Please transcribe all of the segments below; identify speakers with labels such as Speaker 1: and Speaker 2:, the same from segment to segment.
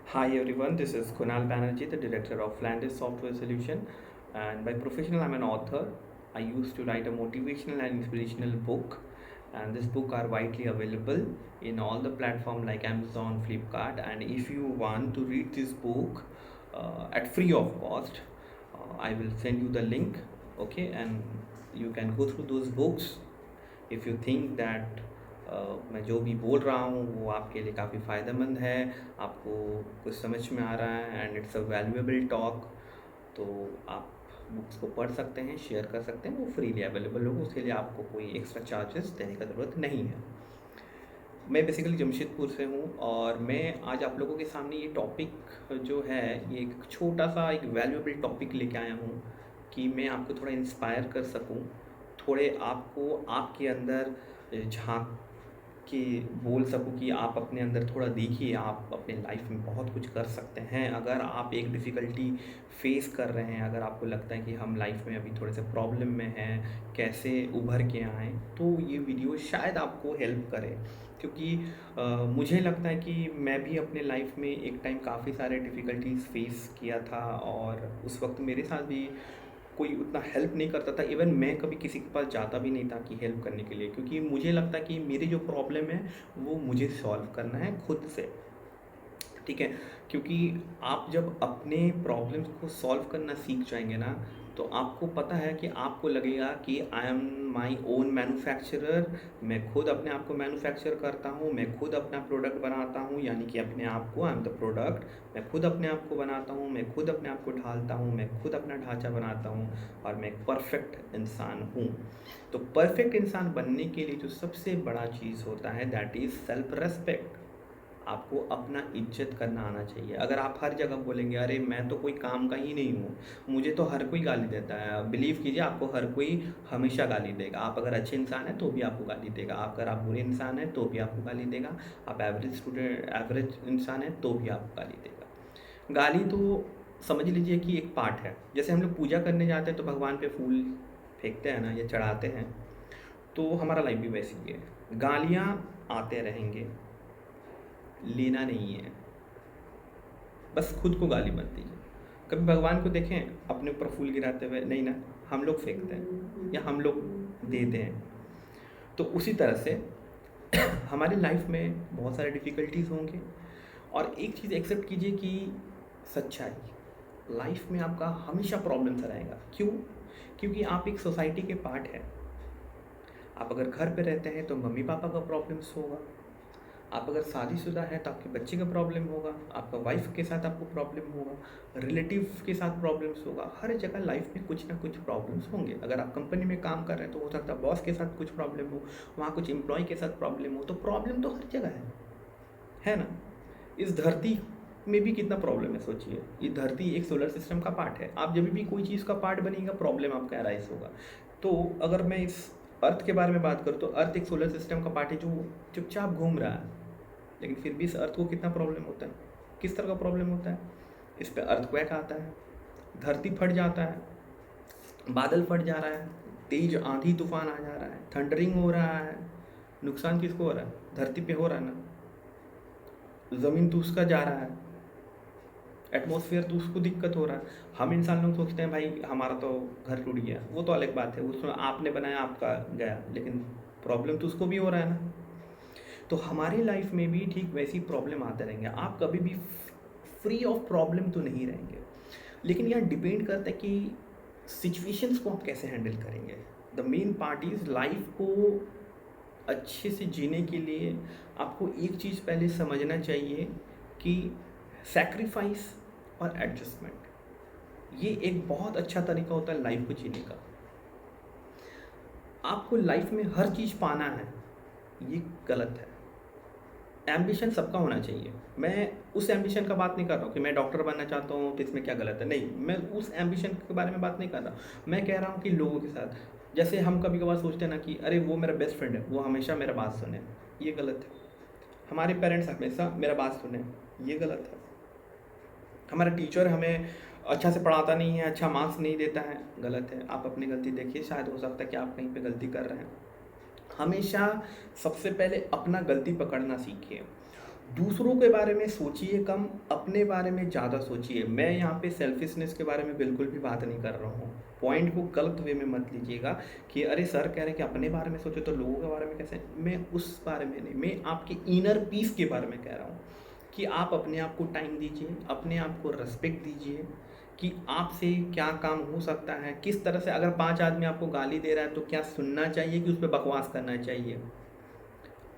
Speaker 1: Hi everyone, this is Kunal Banerjee, the director of Landis Software Solution, and by professional I'm an author. I used to write a motivational and inspirational book, and this book are widely available in all the platform like Amazon, Flipkart, and if you want to read this book at free of cost, I will send you the link, okay, and you can go through those books if you think that मैं जो भी बोल रहा हूँ वो आपके लिए काफ़ी फ़ायदेमंद है, आपको कुछ समझ में आ रहा है and it's a valuable talk, तो आप बुक्स को पढ़ सकते हैं, शेयर कर सकते हैं, वो फ्रीली अवेलेबल होगा, उसके लिए आपको कोई एक्स्ट्रा चार्जेस देने का ज़रूरत नहीं है। मैं बेसिकली जमशेदपुर से हूँ और मैं आज आप लोगों के सामने ये टॉपिक जो है, ये एक छोटा सा एक वैल्यूएबल टॉपिक लेके आया हूँ कि मैं आपको थोड़ा इंस्पायर कर सकूँ, थोड़े आपको आपके अंदर झांक के बोल सकूँ कि आप अपने अंदर थोड़ा देखिए, आप अपने लाइफ में बहुत कुछ कर सकते हैं। अगर आप एक डिफ़िकल्टी फेस कर रहे हैं, अगर आपको लगता है कि हम लाइफ में अभी थोड़े से प्रॉब्लम में हैं, कैसे उभर के आएँ, तो ये वीडियो शायद आपको हेल्प करे। क्योंकि मुझे लगता है कि मैं भी अपने लाइफ में एक टाइम काफ़ी सारे डिफ़िकल्टीज़ फेस किया था और उस वक्त मेरे साथ भी कोई उतना हेल्प नहीं करता था। इवन मैं कभी किसी के पास जाता भी नहीं था कि हेल्प करने के लिए, क्योंकि मुझे लगता है कि मेरी जो प्रॉब्लम है वो मुझे सॉल्व करना है खुद से, ठीक है। क्योंकि आप जब अपने प्रॉब्लम्स को सॉल्व करना सीख जाएंगे ना, तो आपको पता है कि आपको लगेगा कि I am my own manufacturer, मैं खुद अपने आप को मैन्युफैक्चर करता हूँ, मैं खुद अपना प्रोडक्ट बनाता हूँ, यानी कि अपने आप को, आई एम द प्रोडक्ट, मैं खुद अपने आप को बनाता हूँ, मैं खुद अपने आप को ढालता हूँ, मैं खुद अपना ढांचा बनाता हूँ और मैं एक परफेक्ट इंसान हूँ। तो परफेक्ट इंसान बनने के लिए जो सबसे बड़ा चीज़ होता है दैट इज़ सेल्फ रेस्पेक्ट। आपको अपना इज्जत करना आना चाहिए। अगर आप हर जगह बोलेंगे अरे मैं तो कोई काम का ही नहीं हूँ, मुझे तो हर कोई गाली देता है, बिलीव कीजिए आपको हर कोई हमेशा गाली देगा। आप अगर अच्छे इंसान हैं तो भी आपको गाली देगा, आप अगर आप बुरे इंसान हैं तो भी आपको गाली देगा, आप एवरेज इंसान हैं तो भी आपको गाली देगा। गाली तो समझ लीजिए कि एक पार्ट है। जैसे हम लोग पूजा करने जाते हैं तो भगवान पे फूल फेंकते हैं ना या चढ़ाते हैं, तो हमारा लाइफ भी वैसी ही है। गालियाँ आते रहेंगे, लेना नहीं है, बस खुद को गाली मत दीजिए। कभी भगवान को देखें अपने ऊपर फूल गिराते हुए, नहीं ना, हम लोग फेंकते हैं या हम लोग देते हैं। तो उसी तरह से हमारी लाइफ में बहुत सारे डिफ़िकल्टीज़ होंगे और एक चीज़ एक्सेप्ट कीजिए कि सच्चाई लाइफ में आपका हमेशा प्रॉब्लम्स रहेगा। क्यों? क्योंकि आप एक सोसाइटी के पार्ट हैं। आप अगर घर पे रहते हैं तो मम्मी पापा का प्रॉब्लम्स होगा, आप अगर शादीशुदा हैं तो आपके बच्चे का प्रॉब्लम होगा, आपका वाइफ के साथ आपको प्रॉब्लम होगा, रिलेटिव के साथ प्रॉब्लम्स होगा। हर जगह लाइफ में कुछ ना कुछ प्रॉब्लम्स होंगे। अगर आप कंपनी में काम कर रहे हैं तो हो सकता है बॉस के साथ कुछ प्रॉब्लम हो, वहाँ कुछ एम्प्लॉय के साथ प्रॉब्लम हो, तो प्रॉब्लम तो हर जगह है ना। इस धरती में भी कितना प्रॉब्लम है सोचिए। ये धरती एक सोलर सिस्टम का पार्ट है। आप जब भी कोई चीज़ का पार्ट बनेगा प्रॉब्लम आपका अराइज होगा। तो अगर मैं इस अर्थ के बारे में बात करूँ तो अर्थ एक सोलर सिस्टम का पार्ट है जो चुपचाप घूम रहा है, लेकिन फिर भी इस अर्थ को कितना प्रॉब्लम होता है, किस तरह का प्रॉब्लम होता है। इस पर अर्थक्वेक आता है, धरती फट जाता है, बादल फट जा रहा है, तेज आंधी तूफान आ जा रहा है, थंडरिंग हो रहा है। नुकसान किसको हो रहा है? धरती पे हो रहा है ना। ज़मीन तो उसका जा रहा है, एटमॉस्फेयर तो उसको दिक्कत हो रहा है। हम इंसान लोग सोचते हैं भाई हमारा तो घर टूट गया, वो तो अलग बात है, उसमें आपने बनाया आपका गया, लेकिन प्रॉब्लम तो उसको भी हो रहा है ना। तो हमारी लाइफ में भी ठीक वैसी प्रॉब्लम आते रहेंगे। आप कभी भी फ्री ऑफ प्रॉब्लम तो नहीं रहेंगे, लेकिन यह डिपेंड करता है कि सिचुएशंस को आप कैसे हैंडल करेंगे। The main part is life को अच्छे से जीने के लिए आपको एक चीज़ पहले समझना चाहिए कि सैक्रिफाइस और एडजस्टमेंट ये एक बहुत अच्छा तरीका होता है लाइफ को जीने का। आपको लाइफ में हर चीज़ पाना है, ये गलत है। एम्बिशन सबका होना चाहिए। मैं उस एम्बिशन का बात नहीं कर रहा हूँ कि मैं डॉक्टर बनना चाहता हूँ तो इसमें क्या गलत है, नहीं, मैं उस एम्बिशन के बारे में बात नहीं कर रहा। मैं कह रहा हूँ कि लोगों के साथ, जैसे हम कभी कभार सोचते हैं ना कि अरे वो मेरा बेस्ट फ्रेंड है, वो हमेशा मेरा बात सुने, ये गलत है। हमारे पेरेंट्स हमेशा मेरा बात सुने, ये गलत है। हमारा टीचर हमें अच्छा से पढ़ाता नहीं है, अच्छा मार्क्स नहीं देता है, गलत है। आप अपनी गलती देखिए, शायद हो सकता है कि आप कहीं पे गलती कर रहे हैं। हमेशा सबसे पहले अपना गलती पकड़ना सीखिए। दूसरों के बारे में सोचिए कम, अपने बारे में ज़्यादा सोचिए। मैं यहाँ पे सेल्फिशनेस के बारे में बिल्कुल भी बात नहीं कर रहा हूँ। पॉइंट को गलत वे में मत लीजिएगा कि अरे सर कह रहे हैं कि अपने बारे में सोचो तो लोगों के बारे में कैसे। मैं उस बारे में नहीं, मैं आपके इनर पीस के बारे में कह रहा हूँ कि आप अपने आप को टाइम दीजिए, अपने आप को रिस्पेक्ट दीजिए कि आपसे क्या काम हो सकता है, किस तरह से। अगर 5 आदमी आपको गाली दे रहा है तो क्या सुनना चाहिए कि उस पर बकवास करना चाहिए।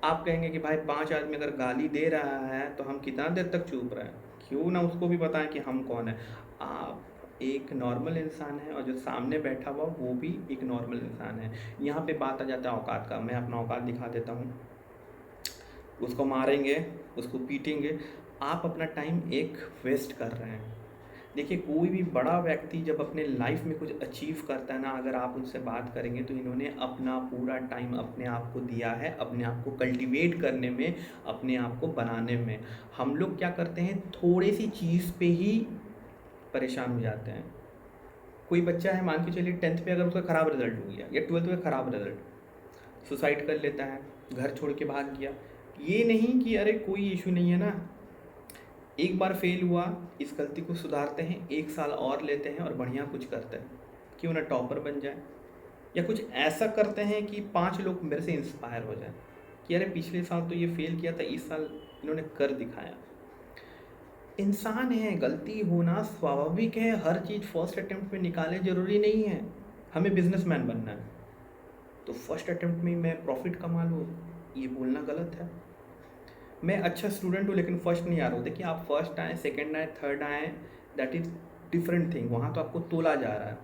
Speaker 1: आप कहेंगे कि भाई 5 आदमी अगर गाली दे रहा है तो हम कितना देर तक चुप रहें, क्यों ना उसको भी बताएं कि हम कौन है। आप एक नॉर्मल इंसान है और जो सामने बैठा हुआ वो भी एक नॉर्मल इंसान है। यहाँ पे बात आ जाता है औकात का। मैं अपना औकात दिखा देता हूँ। उसको मारेंगे, उसको पीटेंगे, आप अपना टाइम एक वेस्ट कर रहे हैं। देखिए कोई भी बड़ा व्यक्ति जब अपने लाइफ में कुछ अचीव करता है ना, अगर आप उनसे बात करेंगे तो इन्होंने अपना पूरा टाइम अपने आप को दिया है, अपने आप को कल्टीवेट करने में, अपने आप को बनाने में। हम लोग क्या करते हैं, थोड़ी सी चीज़ पे ही परेशान हो जाते हैं। कोई बच्चा है, मान के चलिए 10th पे अगर उसका ख़राब रिजल्ट हो गया या 12th में ख़राब रिजल्ट, सुसाइड कर लेता है, घर छोड़ के भाग गया। ये नहीं कि अरे कोई इशू नहीं है ना, एक बार फेल हुआ, इस गलती को सुधारते हैं, 1 साल और लेते हैं और बढ़िया कुछ करते हैं, क्यों ना टॉपर बन जाए या कुछ ऐसा करते हैं कि 5 लोग मेरे से इंस्पायर हो जाए कि अरे पिछले साल तो ये फेल किया था, इस साल इन्होंने कर दिखाया। इंसान है, गलती होना स्वाभाविक है। हर चीज़ फर्स्ट अटेम्प्ट में निकाले ज़रूरी नहीं है। हमें बिजनेसमैन बनना है तो फर्स्ट अटेम्प्ट में मैं प्रॉफिट कमा लूँ, ये बोलना गलत है। मैं अच्छा स्टूडेंट हूँ लेकिन फर्स्ट नहीं आ रहा हूँ। देखिए आप फर्स्ट आए, सेकंड आए, थर्ड आए, दैट इज़ डिफरेंट थिंग। वहाँ तो आपको तोला जा रहा है।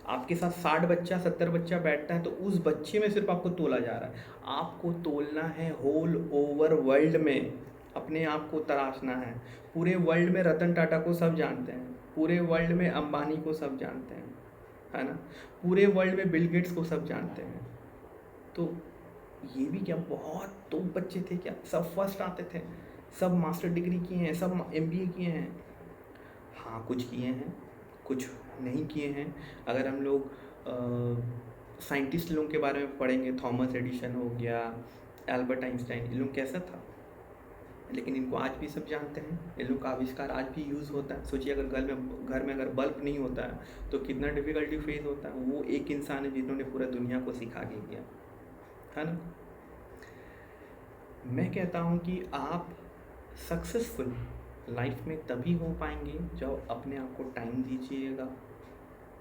Speaker 1: आपके साथ 60 बच्चा 70 बच्चा बैठता है तो उस बच्चे में सिर्फ आपको तोला जा रहा है। आपको तोलना है होल ओवर वर्ल्ड में, अपने आप को तराशना है। पूरे वर्ल्ड में रतन टाटा को सब जानते हैं, पूरे वर्ल्ड में अंबानी को सब जानते हैं, है ना, पूरे वर्ल्ड में बिल गेट्स को सब जानते हैं। तो ये भी क्या बहुत तो बच्चे थे क्या, सब फर्स्ट आते थे, सब मास्टर डिग्री किए हैं, सब एमबीए किए हैं। हाँ कुछ किए हैं, कुछ नहीं किए हैं। अगर हम लोग साइंटिस्ट लोगों के बारे में पढ़ेंगे, थॉमस एडिसन हो गया, एल्बर्ट आइंस्टाइन, इन लोग कैसा था, लेकिन इनको आज भी सब जानते हैं। इन लोग का आविष्कार आज भी यूज़ होता है। सोचिए अगर घर में अगर बल्ब नहीं होता है तो कितना डिफ़िकल्टी फेस होता है। वो एक इंसान है जिन्होंने पूरा दुनिया को सिखा के गया, है ना। मैं कहता हूँ कि आप सक्सेसफुल लाइफ में तभी हो पाएंगे जब अपने आप को टाइम दीजिएगा,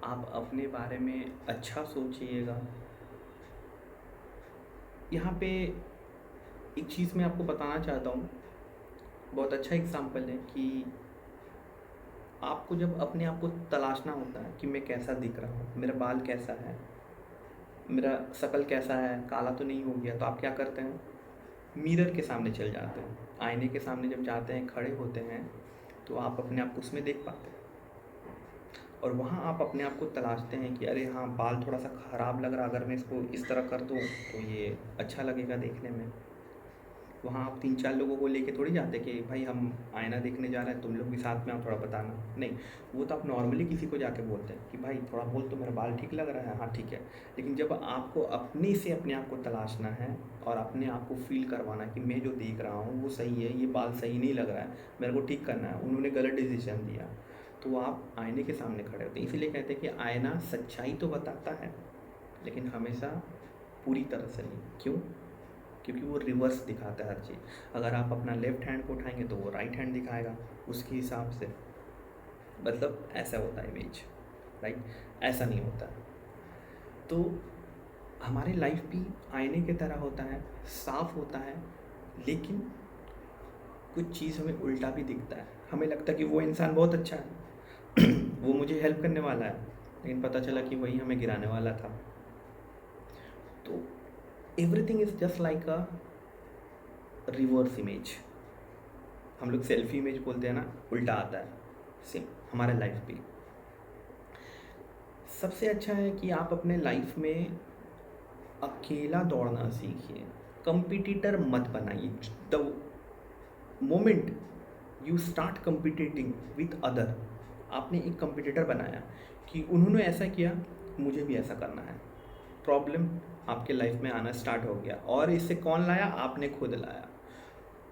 Speaker 1: आप अपने बारे में अच्छा सोचिएगा। यहाँ पे एक चीज़ मैं आपको बताना चाहता हूँ, बहुत अच्छा एग्जाम्पल है कि आपको जब अपने आप को तलाशना होता है कि मैं कैसा दिख रहा हूँ, मेरा बाल कैसा है, मेरा शक्ल कैसा है, काला तो नहीं हो गया, तो आप क्या करते हैं, मिरर के सामने चल जाते हैं। आईने के सामने जब जाते हैं, खड़े होते हैं, तो आप अपने आप को उसमें देख पाते हैं और वहाँ आप अपने आप को तलाशते हैं कि अरे हाँ बाल थोड़ा सा ख़राब लग रहा, अगर मैं इसको इस तरह कर दूँ तो ये अच्छा लगेगा देखने में। वहाँ आप 3-4 लोगों को लेके थोड़ी जाते कि भाई हम आईना देखने जा रहे हैं, तुम लोग भी साथ में आओ थोड़ा बताना, नहीं। वो तो आप नॉर्मली किसी को जाके बोलते हैं कि भाई थोड़ा बोल तो, मेरा बाल ठीक लग रहा है, हाँ ठीक है। लेकिन जब आपको अपने से अपने आप को तलाशना है और अपने आप को फील करवाना है कि मैं जो देख रहा हूँ वो सही है, ये बाल सही नहीं लग रहा है, मेरे को ठीक करना है, उन्होंने गलत डिसीजन दिया, तो आप आईने के सामने खड़े होते हैं। इसीलिए कहते हैं कि आईना सच्चाई तो बताता है लेकिन हमेशा पूरी तरह से नहीं। क्यों? क्योंकि वो रिवर्स दिखाता है हर चीज़। अगर आप अपना लेफ़्ट हैंड को उठाएंगे तो वो राइट हैंड दिखाएगा उसके हिसाब से। मतलब ऐसा होता है इमेज, राइट, ऐसा नहीं होता है। तो हमारी लाइफ भी आईने की तरह होता है, साफ होता है, लेकिन कुछ चीज़ हमें उल्टा भी दिखता है। हमें लगता है कि वो इंसान बहुत अच्छा है वो मुझे हेल्प करने वाला है, लेकिन पता चला कि वही हमें गिराने वाला था। तो everything is just like a reverse image. हम लोग सेल्फी इमेज बोलते हैं ना, उल्टा आता है। सेम हमारे लाइफ भी। सबसे अच्छा है कि आप अपने लाइफ में अकेला दौड़ना सीखिए, कंपटीटर मत बनाइए। The moment you start competing with other, आपने एक कंपटीटर बनाया कि उन्होंने ऐसा किया, मुझे भी ऐसा करना है, प्रॉब्लम आपके लाइफ में आना स्टार्ट हो गया। और इसे कौन लाया? आपने खुद लाया।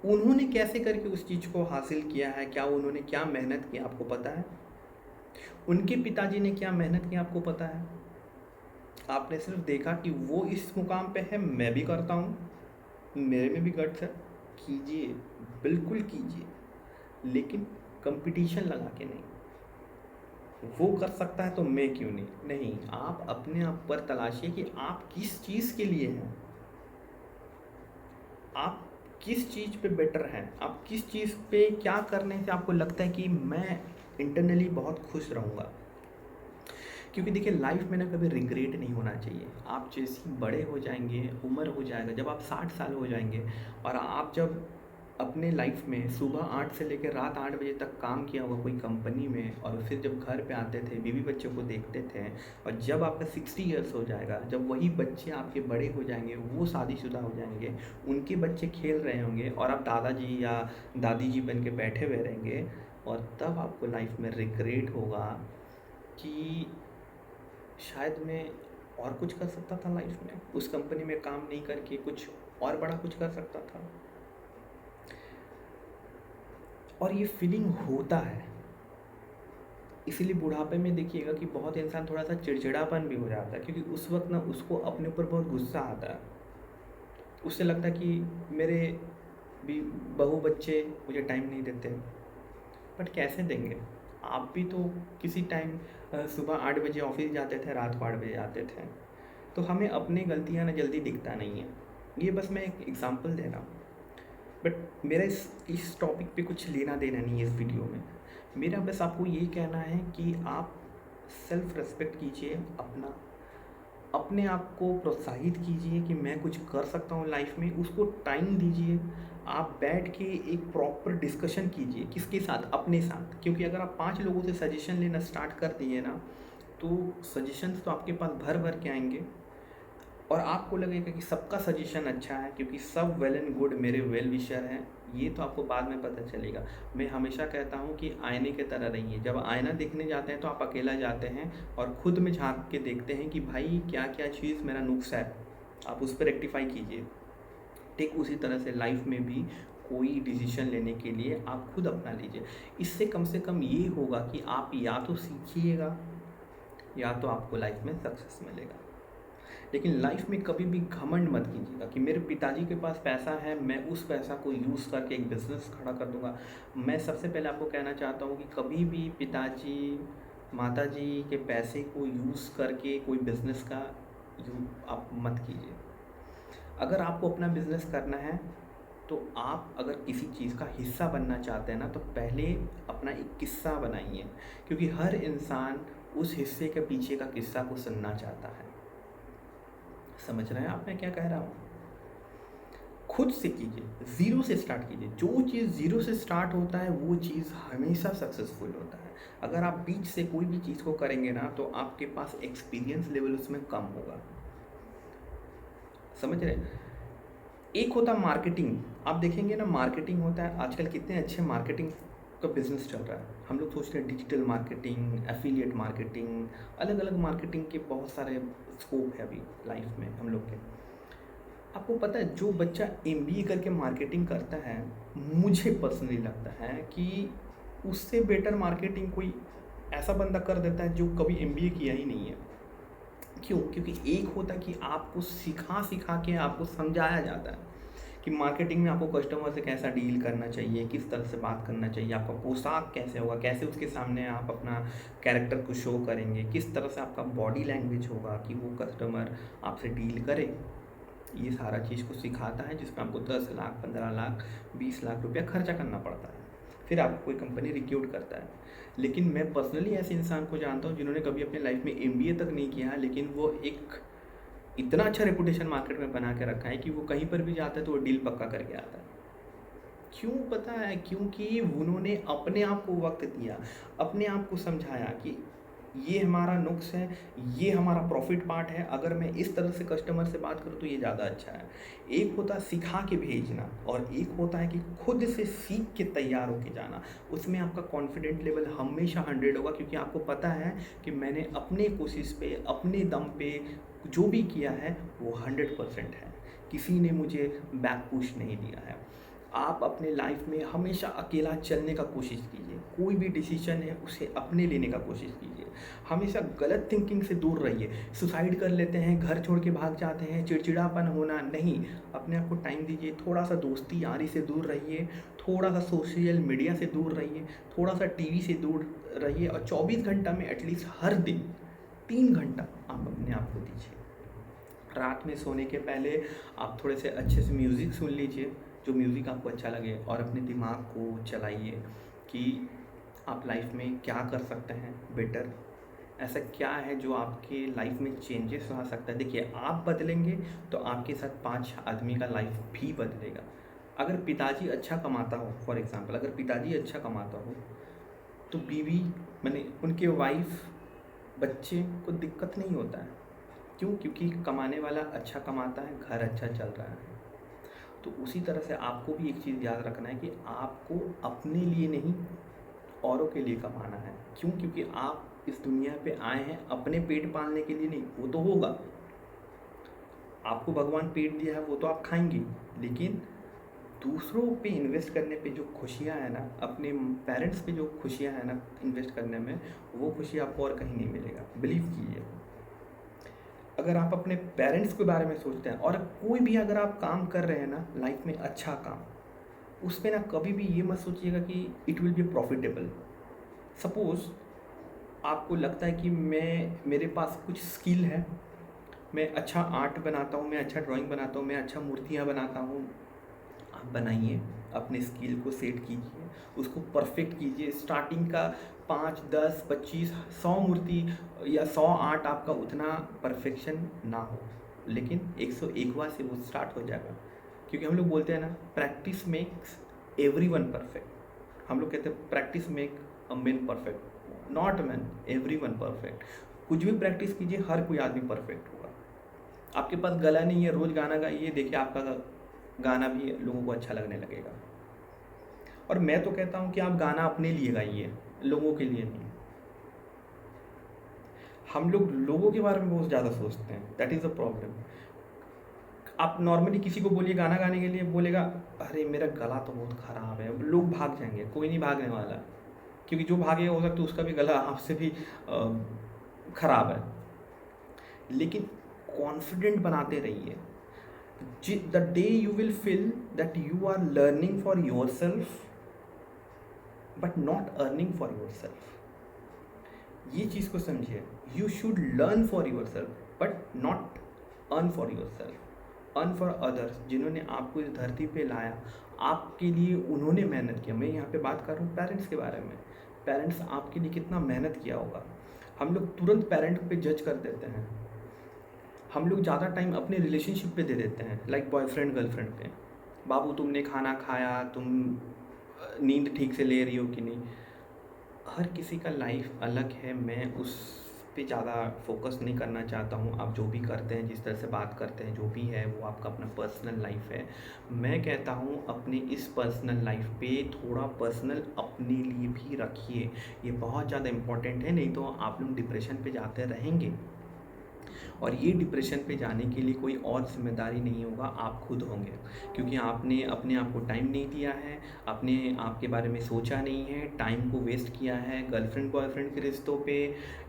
Speaker 1: उन्होंने कैसे करके उस चीज़ को हासिल किया है, क्या उन्होंने क्या मेहनत की आपको पता है? उनके पिताजी ने क्या मेहनत की आपको पता है? आपने सिर्फ देखा कि वो इस मुकाम पे है, मैं भी करता हूँ, मेरे में भी गट्स है, कीजिए, बिल्कुल कीजिए, लेकिन कंपटीशन लगा के नहीं। वो कर सकता है तो मैं क्यों नहीं? नहीं, आप अपने आप पर तलाशिए कि आप किस चीज़ के लिए हैं, आप किस चीज़ पे बेटर हैं, आप किस चीज़ पे क्या करने से आपको लगता है कि मैं इंटरनली बहुत खुश रहूँगा। क्योंकि देखिए लाइफ में ना कभी रिग्रेट नहीं होना चाहिए। आप जैसे ही बड़े हो जाएंगे, उम्र हो जाएगा, जब आप 60 साल हो जाएंगे और आप जब अपने लाइफ में सुबह 8 से लेकर रात 8 बजे तक काम किया होगा कोई कंपनी में, और फिर जब घर पे आते थे, बीवी बच्चों को देखते थे, और जब आपका 60 ईयर्स हो जाएगा, जब वही बच्चे आपके बड़े हो जाएंगे, वो शादीशुदा हो जाएंगे, उनके बच्चे खेल रहे होंगे और आप दादाजी या दादी जी बन के बैठे हुए रहेंगे, और तब आपको लाइफ में रिग्रेट होगा कि शायद मैं और कुछ कर सकता था लाइफ में, उस कंपनी में काम नहीं करके कुछ और बड़ा कुछ कर सकता था। और ये फीलिंग होता है, इसीलिए बुढ़ापे में देखिएगा कि बहुत इंसान थोड़ा सा चिड़चिड़ापन भी हो जाता है, क्योंकि उस वक्त ना उसको अपने ऊपर बहुत गुस्सा आता है। उससे लगता है कि मेरे भी बहू बच्चे मुझे टाइम नहीं देते, बट कैसे देंगे? आप भी तो किसी टाइम सुबह 8 बजे ऑफिस जाते थे, रात को 8 बजे आते थे। तो हमें अपनी गलतियाँ ना जल्दी दिखता नहीं है। ये बस मैं एक एग्जांपल दे रहा हूँ, बट मेरा इस टॉपिक पे कुछ लेना देना नहीं है इस वीडियो में। मेरा बस आपको ये कहना है कि आप सेल्फ रेस्पेक्ट कीजिए, अपने आप को प्रोत्साहित कीजिए कि मैं कुछ कर सकता हूँ लाइफ में, उसको टाइम दीजिए। आप बैठ के एक प्रॉपर डिस्कशन कीजिए, किसके साथ? अपने साथ। क्योंकि अगर आप 5 लोगों से सजेशन लेना स्टार्ट कर दिए ना, तो सजेशंस तो आपके पास भर भर के आएंगे, और आपको लगेगा कि सबका सजेशन अच्छा है, क्योंकि सब वेल एंड गुड मेरे वेल विशर हैं। ये तो आपको बाद में पता चलेगा। मैं हमेशा कहता हूँ कि आईने की तरह रहिए। जब आईना देखने जाते हैं तो आप अकेला जाते हैं और खुद में झांक के देखते हैं कि भाई क्या क्या चीज़ मेरा नुक्स है, आप उस पर रेक्टिफाई कीजिए। ठीक उसी तरह से लाइफ में भी कोई डिसीजन लेने के लिए आप खुद अपना लीजिए। इससे कम से कम ये होगा कि आप या तो सीखिएगा या तो आपको लाइफ में सक्सेस मिलेगा। लेकिन लाइफ में कभी भी घमंड मत कीजिएगा कि मेरे पिताजी के पास पैसा है, मैं उस पैसा को यूज़ करके एक बिज़नेस खड़ा कर दूंगा। मैं सबसे पहले आपको कहना चाहता हूँ कि कभी भी पिताजी माताजी के पैसे को यूज़ करके कोई बिज़नेस का आप मत कीजिए। अगर आपको अपना बिज़नेस करना है तो आप अगर किसी चीज़ का हिस्सा बनना चाहते हैं ना, तो पहले अपना एक किस्सा बनाइए, क्योंकि हर इंसान उस हिस्से के पीछे का किस्सा को सुनना चाहता है। समझ रहे हैं आप मैं क्या कह रहा हूँ? खुद से कीजिए, ज़ीरो से स्टार्ट कीजिए। जो चीज़ ज़ीरो से स्टार्ट होता है वो चीज़ हमेशा सक्सेसफुल होता है। अगर आप बीच से कोई भी चीज़ को करेंगे ना, तो आपके पास एक्सपीरियंस लेवल उसमें कम होगा। समझ रहे हैं? एक होता है मार्केटिंग। आप देखेंगे ना, मार्केटिंग होता है, आजकल कितने अच्छे मार्केटिंग का बिजनेस चल रहा है। हम लोग सोचते हैं डिजिटल मार्केटिंग, एफिलिएट मार्केटिंग, अलग अलग मार्केटिंग के बहुत सारे स्कोप है अभी लाइफ में हम लोग के। आपको पता है जो बच्चा एमबीए करके मार्केटिंग करता है, मुझे पर्सनली लगता है कि उससे बेटर मार्केटिंग कोई ऐसा बंदा कर देता है जो कभी एमबीए किया ही नहीं है। क्यों? क्योंकि एक होता है कि आपको सिखा सिखा के आपको समझाया जाता है कि मार्केटिंग में आपको कस्टमर से कैसा डील करना चाहिए, किस तरह से बात करना चाहिए, आपका पोशाक कैसे होगा, कैसे उसके सामने आप अपना कैरेक्टर को शो करेंगे, किस तरह से आपका बॉडी लैंग्वेज होगा कि वो कस्टमर आपसे डील करे। ये सारा चीज़ को सिखाता है, जिसमें आपको 10 लाख 15 लाख 20 लाख रुपया खर्चा करना पड़ता है, फिर आपको कोई कंपनी रिक्रूट करता है। लेकिन मैं पर्सनली ऐसे इंसान को जानता हूँ जिन्होंने कभी अपने लाइफ में एमबीए तक नहीं किया है, लेकिन वो एक इतना अच्छा रेपुटेशन मार्केट में बना के रखा है कि वो कहीं पर भी जाता है तो वो डील पक्का करके आता है। क्यों पता है? क्योंकि उन्होंने अपने आप को वक्त दिया, अपने आप को समझाया कि ये हमारा नुक्स है, ये हमारा प्रॉफिट पार्ट है, अगर मैं इस तरह से कस्टमर से बात करूँ तो ये ज़्यादा अच्छा है। एक होता है सिखा के भेजना, और एक होता है कि खुद से सीख के तैयार होके जाना। उसमें आपका कॉन्फिडेंट लेवल हमेशा 100 होगा, क्योंकि आपको पता है कि मैंने अपने कोशिश पे, अपने दम पे जो भी किया है वो 100% है, किसी ने मुझे बैक पुश नहीं दिया है। आप अपने लाइफ में हमेशा अकेला चलने का कोशिश कीजिए, कोई भी डिसीजन है उसे अपने लेने का कोशिश कीजिए, हमेशा गलत थिंकिंग से दूर रहिए। सुसाइड कर लेते हैं, घर छोड़ के भाग जाते हैं, चिड़चिड़ापन होना नहीं, अपने आप को टाइम दीजिए, थोड़ा सा दोस्ती यारी से दूर रहिए, थोड़ा सा सोशल मीडिया से दूर रहिए, थोड़ा सा टीवी से दूर रहिए, और 24 घंटा में एटलीस्ट हर दिन 3 घंटा आप अपने आप को दीजिए। रात में सोने के पहले आप थोड़े से अच्छे से म्यूज़िक सुन लीजिए, जो म्यूज़िक आपको अच्छा लगे, और अपने दिमाग को चलाइए कि आप लाइफ में क्या कर सकते हैं बेटर, ऐसा क्या है जो आपके लाइफ में चेंजेस ला सकता है। देखिए, आप बदलेंगे तो आपके साथ 5 आदमी का लाइफ भी बदलेगा। अगर पिताजी अच्छा कमाता हो, फॉर एग्ज़ाम्पल अगर पिताजी अच्छा कमाता हो तो बीवी माने उनके वाइफ बच्चे को दिक्कत नहीं होता है। क्यों? क्योंकि कमाने वाला अच्छा कमाता है, घर अच्छा चल रहा है। तो उसी तरह से आपको भी एक चीज़ याद रखना है कि आपको अपने लिए नहीं, औरों के लिए कमाना है। क्यों? क्योंकि आप इस दुनिया पे आए हैं अपने पेट पालने के लिए नहीं, वो तो होगा, आपको भगवान पेट दिया है वो तो आप खाएंगे, लेकिन दूसरों पे इन्वेस्ट करने पे जो खुशियाँ हैं ना, अपने पेरेंट्स पे जो खुशियाँ हैं ना इन्वेस्ट करने में, वो खुशी आपको और कहीं नहीं मिलेगा। बिलीव कीजिए, अगर आप अपने पेरेंट्स के बारे में सोचते हैं, और कोई भी अगर आप काम कर रहे हैं ना लाइफ में अच्छा काम, उस पे ना कभी भी ये मत सोचिएगा कि it will be profitable. Suppose आपको लगता है कि मेरे पास कुछ स्किल है, मैं अच्छा आर्ट बनाता हूँ, मैं अच्छा ड्राइंग बनाता हूँ, मैं अच्छा मूर्तियाँ बनाता हूँ, आप बनाइए, अपने स्किल को सेट कीजिए, उसको परफेक्ट कीजिए। स्टार्टिंग का 5, 10, 25, 100 मूर्ति या 100 आर्ट आपका उतना परफेक्शन ना हो, लेकिन 101वां से वो स्टार्ट हो जाएगा। क्योंकि हम लोग बोलते हैं ना, प्रैक्टिस मेक्स एवरीवन परफेक्ट। हम लोग कहते हैं practice make a man perfect, not man, everyone perfect. कुछ भी प्रैक्टिस कीजिए, हर कोई आदमी परफेक्ट होगा। आपके पास गला नहीं है, रोज़ गाना गाइए, देखिए आपका गाना भी लोगों को अच्छा लगने लगेगा। और मैं तो कहता हूँ कि आप गाना अपने लिए गाइए, लोगों के लिए नहीं। हम लोग लोगों के बारे में बहुत ज़्यादा सोचते हैं, दैट इज़ अ प्रॉब्लम। आप नॉर्मली किसी को बोलिए गाना गाने के लिए, बोलेगा अरे मेरा गला तो बहुत ख़राब है, लोग भाग जाएंगे। कोई नहीं भागने वाला, क्योंकि जो भागे हो सकता है उसका भी गला आपसे भी ख़राब है। लेकिन कॉन्फिडेंट बनाते रहिए। The day you will feel that you are learning for yourself but not earning for yourself, ये चीज़ को समझिए। You should learn for yourself but not earn for yourself, earn for others. जिन्होंने आपको इस धरती पे लाया, आपके लिए उन्होंने मेहनत किया। मैं यहाँ पे बात कर रहा हूँ पेरेंट्स के बारे में। पेरेंट्स आपके लिए कितना मेहनत किया होगा। हम लोग तुरंत पेरेंट पे जज कर देते हैं, हम लोग ज़्यादा टाइम अपने रिलेशनशिप पे दे देते हैं, लाइक बॉयफ्रेंड गर्लफ्रेंड पे। बाबू तुमने खाना खाया, तुम नींद ठीक से ले रही हो कि नहीं। हर किसी का लाइफ अलग है, मैं उस पे ज़्यादा फोकस नहीं करना चाहता हूँ। आप जो भी करते हैं, जिस तरह से बात करते हैं, जो भी है वो आपका अपना पर्सनल लाइफ है। मैं कहता हूँ अपने इस पर्सनल लाइफ पे थोड़ा पर्सनल अपने लिए भी रखिए, ये बहुत ज़्यादा इम्पोर्टेंट है। नहीं तो आप लोग डिप्रेशन पे जाते रहेंगे, और ये डिप्रेशन पे जाने के लिए कोई और जिम्मेदारी नहीं होगा, आप खुद होंगे। क्योंकि आपने अपने आप को टाइम नहीं दिया है, अपने आप के बारे में सोचा नहीं है, टाइम को वेस्ट किया है गर्लफ्रेंड बॉयफ्रेंड के रिश्तों पे,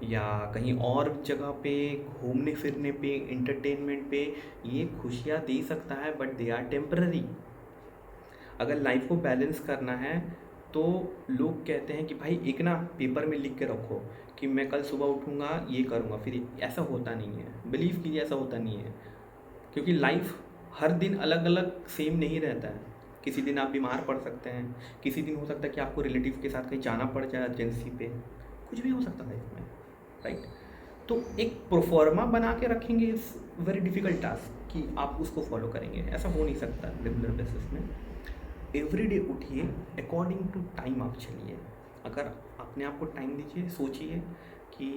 Speaker 1: या कहीं और जगह पे घूमने फिरने पे, इंटरटेनमेंट पे। ये खुशियाँ दे सकता है बट दे आर टेम्पररी। अगर लाइफ को बैलेंस करना है तो लोग कहते हैं कि भाई एक ना पेपर में लिख के रखो कि मैं कल सुबह उठूँगा ये करूँगा, फिर ऐसा होता नहीं है। बिलीव कीजिए, ऐसा होता नहीं है। क्योंकि लाइफ हर दिन अलग अलग सेम नहीं रहता है। किसी दिन आप बीमार पड़ सकते हैं, किसी दिन हो सकता है कि आपको रिलेटिव के साथ कहीं जाना पड़ जाए अर्जेंसी पे, कुछ भी हो सकता है लाइफ में, राइट। तो एक प्रोफॉर्मा बना के रखेंगे इस वेरी डिफ़िकल्ट टास्क कि आप उसको फॉलो करेंगे, ऐसा हो नहीं सकता रेगुलर बेसिस में। एवरीडे उठिए, अकॉर्डिंग टू टाइम आप चलिए। अगर अपने आप को टाइम दीजिए, सोचिए कि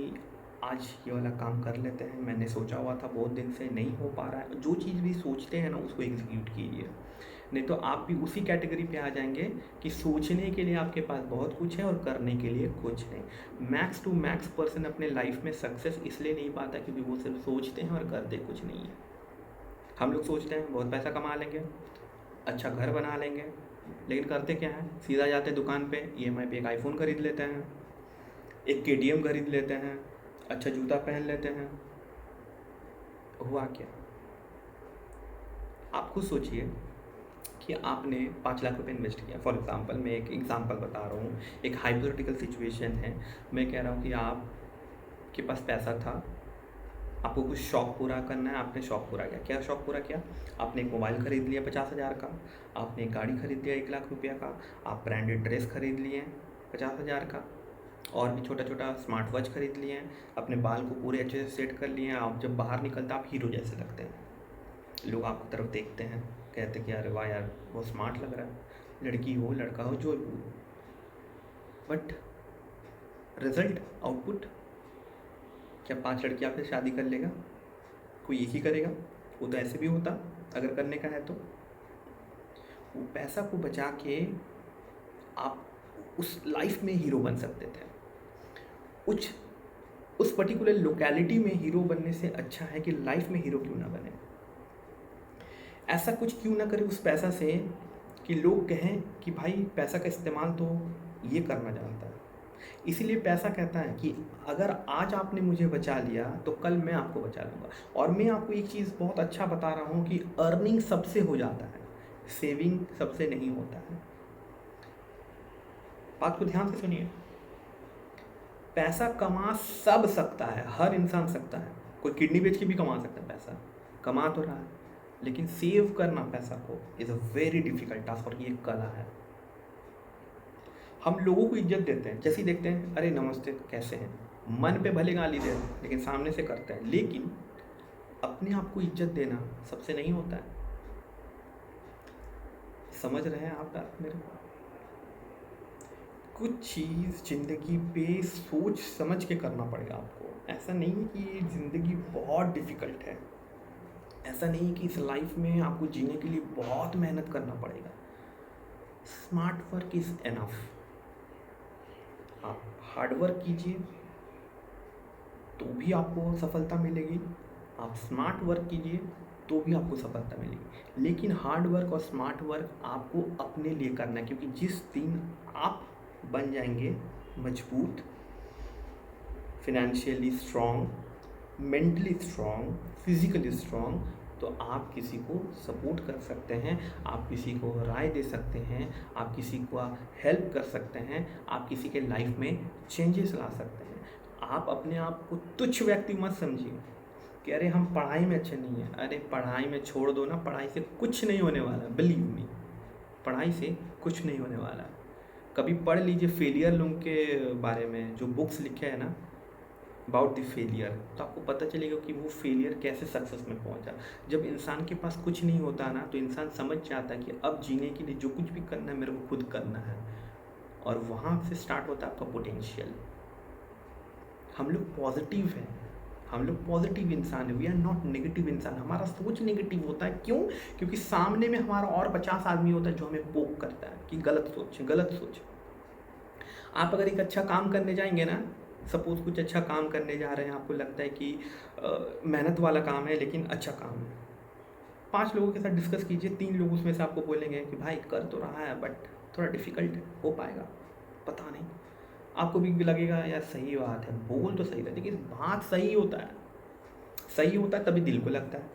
Speaker 1: आज ये वाला काम कर लेते हैं, मैंने सोचा हुआ था बहुत दिन से नहीं हो पा रहा है। जो चीज़ भी सोचते हैं ना उसको एग्जीक्यूट कीजिए, नहीं तो आप भी उसी कैटेगरी पे आ जाएंगे कि सोचने के लिए आपके पास बहुत कुछ है और करने के लिए कुछ नहीं। मैक्स टू मैक्स पर्सन अपने लाइफ में सक्सेस इसलिए नहीं पाता क्योंकि वो सिर्फ सोचते हैं और करते कुछ नहीं है। हम लोग सोचते हैं बहुत पैसा कमा लेंगे, अच्छा घर बना लेंगे, लेकिन करते क्या है, सीधा जाते दुकान पे, ईएमआई पे एक आईफोन खरीद लेते हैं, एक केटीएम खरीद लेते हैं, अच्छा जूता पहन लेते हैं। हुआ क्या? आप खुद सोचिए कि आपने 5 लाख रुपए इन्वेस्ट किया। फॉर एग्जांपल, मैं एक एग्जांपल बता रहा हूँ, एक हाइपोथेटिकल सिचुएशन है। मैं कह रहा हूँ कि आपके पास पैसा था, आपको कुछ शौक़ पूरा करना है, आपने शौक़ पूरा किया। क्या शौक़ पूरा किया? आपने एक मोबाइल ख़रीद लिया 50,000 का, आपने एक गाड़ी खरीद लिया 1 लाख रुपया का, आप ब्रांडेड ड्रेस खरीद लिए 50,000 का, और भी छोटा छोटा स्मार्ट वॉच खरीद लिए हैं, अपने बाल को पूरे अच्छे से सेट कर लिए हैं। आप जब बाहर निकलते आप हीरो जैसे लगते हैं, लोग आपकी तरफ देखते हैं, कहते हैं कि अरे वाह यार बहुत स्मार्ट लग रहा है, लड़की हो लड़का हो जो भी हो। बट रिजल्ट, आउटपुट क्या 5 लड़की आपसे शादी कर लेगा? कोई एक ही करेगा? वो तो ऐसे भी होता अगर करने का है तो। वो पैसा को बचा के आप उस लाइफ में हीरो बन सकते थे। उस पर्टिकुलर लोकेलिटी में हीरो बनने से अच्छा है कि लाइफ में हीरो क्यों ना बने। ऐसा कुछ क्यों ना करें उस पैसा से कि लोग कहें कि भाई पैसा का इस्तेमाल तो ये करना जानता है। इसीलिए पैसा कहता है कि अगर आज आपने मुझे बचा लिया तो कल मैं आपको बचा लूँगा। और मैं आपको एक चीज़ बहुत अच्छा बता रहा हूँ कि अर्निंग सबसे हो जाता है, सेविंग सबसे नहीं होता है। बात को ध्यान से सुनिए, पैसा कमा सब सकता है, हर इंसान सकता है। कोई किडनी बेच के भी कमा सकता है, पैसा कमा तो रहा है, लेकिन सेव करना पैसा को is a very difficult task, और ये कला है। हम लोगों को इज्जत देते हैं, जैसे ही देखते हैं अरे नमस्ते कैसे हैं, मन पे भले गाली दे लेकिन सामने से करते हैं। लेकिन अपने आप को इज्जत देना सबसे नहीं होता है। समझ रहे हैं आप बात मेरे को? कुछ चीज़ ज़िंदगी पे सोच समझ के करना पड़ेगा आपको। ऐसा नहीं है कि ज़िंदगी बहुत डिफ़िकल्ट है, ऐसा नहीं है कि इस लाइफ में आपको जीने के लिए बहुत मेहनत करना पड़ेगा। Smart work is enough. आप हार्ड वर्क कीजिए तो भी आपको सफलता मिलेगी, आप स्मार्ट वर्क कीजिए तो भी आपको सफलता मिलेगी। लेकिन हार्ड वर्क और स्मार्ट वर्क आपको अपने लिए करना है, क्योंकि जिस दिन आप बन जाएंगे मजबूत, financially strong, mentally strong, physically strong, तो आप किसी को सपोर्ट कर सकते हैं, आप किसी को राय दे सकते हैं, आप किसी को हेल्प कर सकते हैं, आप किसी के लाइफ में चेंजेस ला सकते हैं। आप अपने आप को तुच्छ व्यक्ति मत समझिए कि अरे हम पढ़ाई में अच्छे नहीं हैं। अरे पढ़ाई में छोड़ दो ना, पढ़ाई से कुछ नहीं होने वाला, बिलीव मी, पढ़ाई से कुछ नहीं होने वाला। कभी पढ़ लीजिए फेलियर लोगों के बारे में, जो बुक्स लिखे हैं ना अबाउट द फेलियर, तो आपको पता चलेगा कि वो फेलियर कैसे सक्सेस में पहुंचा। जब इंसान के पास कुछ नहीं होता ना, तो इंसान समझ जाता है कि अब जीने के लिए जो कुछ भी करना है मेरे को खुद करना है, और वहाँ से स्टार्ट होता है आपका पोटेंशियल। हम लोग पॉजिटिव हैं, हम लोग पॉजिटिव इंसान है, वी आर नॉट नेगेटिव इंसान। हमारा सोच नेगेटिव होता है, क्यों? क्योंकि सामने में हमारा और 50 आदमी होता है जो हमें पोक करता है कि गलत सोच, गलत सोच। आप अगर एक अच्छा काम करने जाएंगे ना, सपोज़ कुछ अच्छा काम करने जा रहे हैं, आपको लगता है कि मेहनत वाला काम है लेकिन अच्छा काम है, 5 लोगों के साथ डिस्कस कीजिए, 3 लोग उसमें से आपको बोलेंगे कि भाई कर तो रहा है बट थोड़ा डिफ़िकल्ट है, हो पाएगा पता नहीं। आपको भी लगेगा यार सही बात है, बोल तो सही रहा, लेकिन बात सही होता है, सही होता है तभी दिल को लगता है।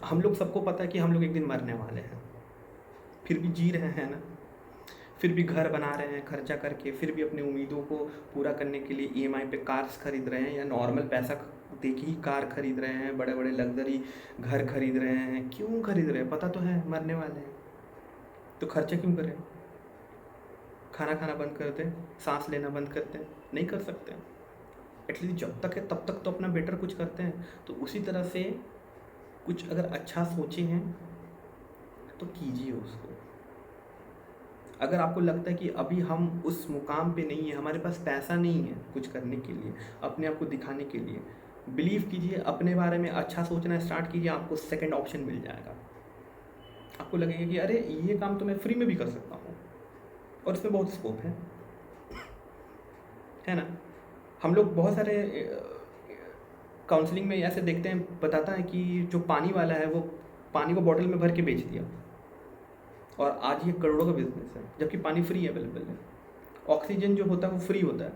Speaker 1: हम लोग सबको पता है कि हम लोग एक दिन मरने वाले हैं, फिर भी जी रहे हैं ना, फिर भी घर बना रहे हैं खर्चा करके, फिर भी अपनी उम्मीदों को पूरा करने के लिए ईएमआई पे कार्स खरीद रहे हैं, या नॉर्मल पैसा दे के ही कार खरीद रहे हैं, बड़े बड़े लग्जरी घर खरीद रहे हैं। क्यों खरीद रहे हैं? पता तो है मरने वाले हैं, तो खर्चा क्यों करें? खाना खाना बंद कर दें, सांस लेना बंद करते हैं? नहीं कर सकते। एटलीस्ट जब तक है तब तक तो अपना बेटर कुछ करते हैं। तो उसी तरह से कुछ अगर अच्छा सोचे हैं तो कीजिए उसको। अगर आपको लगता है कि अभी हम उस मुकाम पे नहीं है, हमारे पास पैसा नहीं है कुछ करने के लिए, अपने आप को दिखाने के लिए, बिलीव कीजिए, अपने बारे में अच्छा सोचना स्टार्ट कीजिए, आपको सेकंड ऑप्शन मिल जाएगा। आपको लगेगा कि अरे ये काम तो मैं फ्री में भी कर सकता हूँ और इसमें बहुत स्कोप है ना। हम लोग बहुत सारे काउंसलिंग में ऐसे देखते हैं, बताता है कि जो पानी वाला है वो पानी को बॉटल में भर के बेच दिया, और आज ये करोड़ों का बिजनेस है, जबकि पानी फ्री अवेलेबल है। ऑक्सीजन जो होता है वो फ्री होता है,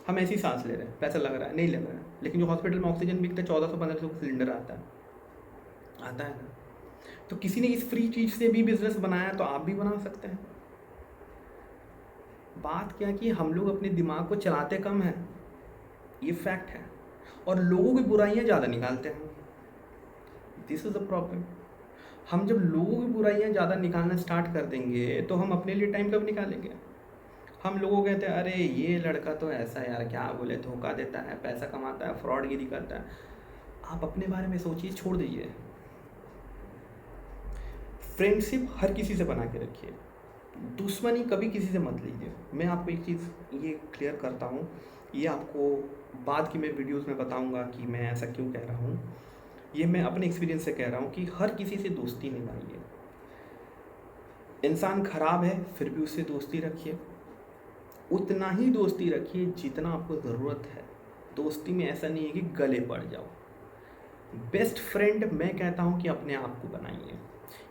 Speaker 1: हम ऐसी सांस ले रहे हैं, पैसा लग रहा है नहीं लग रहा है, लेकिन जो हॉस्पिटल में ऑक्सीजन बिकता है 1400-1500 का सिलेंडर आता है ना। तो किसी ने इस फ्री चीज़ से भी बिजनेस बनाया, तो आप भी बना सकते हैं। बात क्या कि हम लोग अपने दिमाग को चलाते कम हैं, ये फैक्ट है, और लोगों की बुराइयां ज़्यादा निकालते हैं। This is the problem. हम जब लोगों की बुराइयां ज़्यादा निकालना स्टार्ट कर देंगे तो हम अपने लिए टाइम कब निकालेंगे। हम लोगों को कहते हैं अरे ये लड़का तो ऐसा है यार, क्या बोले, धोखा देता है, पैसा कमाता है, फ्रॉडगिरी करता है। आप अपने बारे में सोचिए, छोड़ दीजिए। फ्रेंडशिप हर किसी से बना के रखिए, दुश्मनी कभी किसी से मत लीजिए। मैं आपको एक चीज़ ये क्लियर करता हूँ, ये आपको बाद की मैं वीडियोस में बताऊँगा कि मैं ऐसा क्यों कह रहा हूँ। ये मैं अपने एक्सपीरियंस से कह रहा हूँ कि हर किसी से दोस्ती निभाइए। इंसान खराब है फिर भी उससे दोस्ती रखिए, उतना ही दोस्ती रखिए जितना आपको ज़रूरत है। दोस्ती में ऐसा नहीं है कि गले पड़ जाओ। बेस्ट फ्रेंड मैं कहता हूँ कि अपने आप को बनाइए,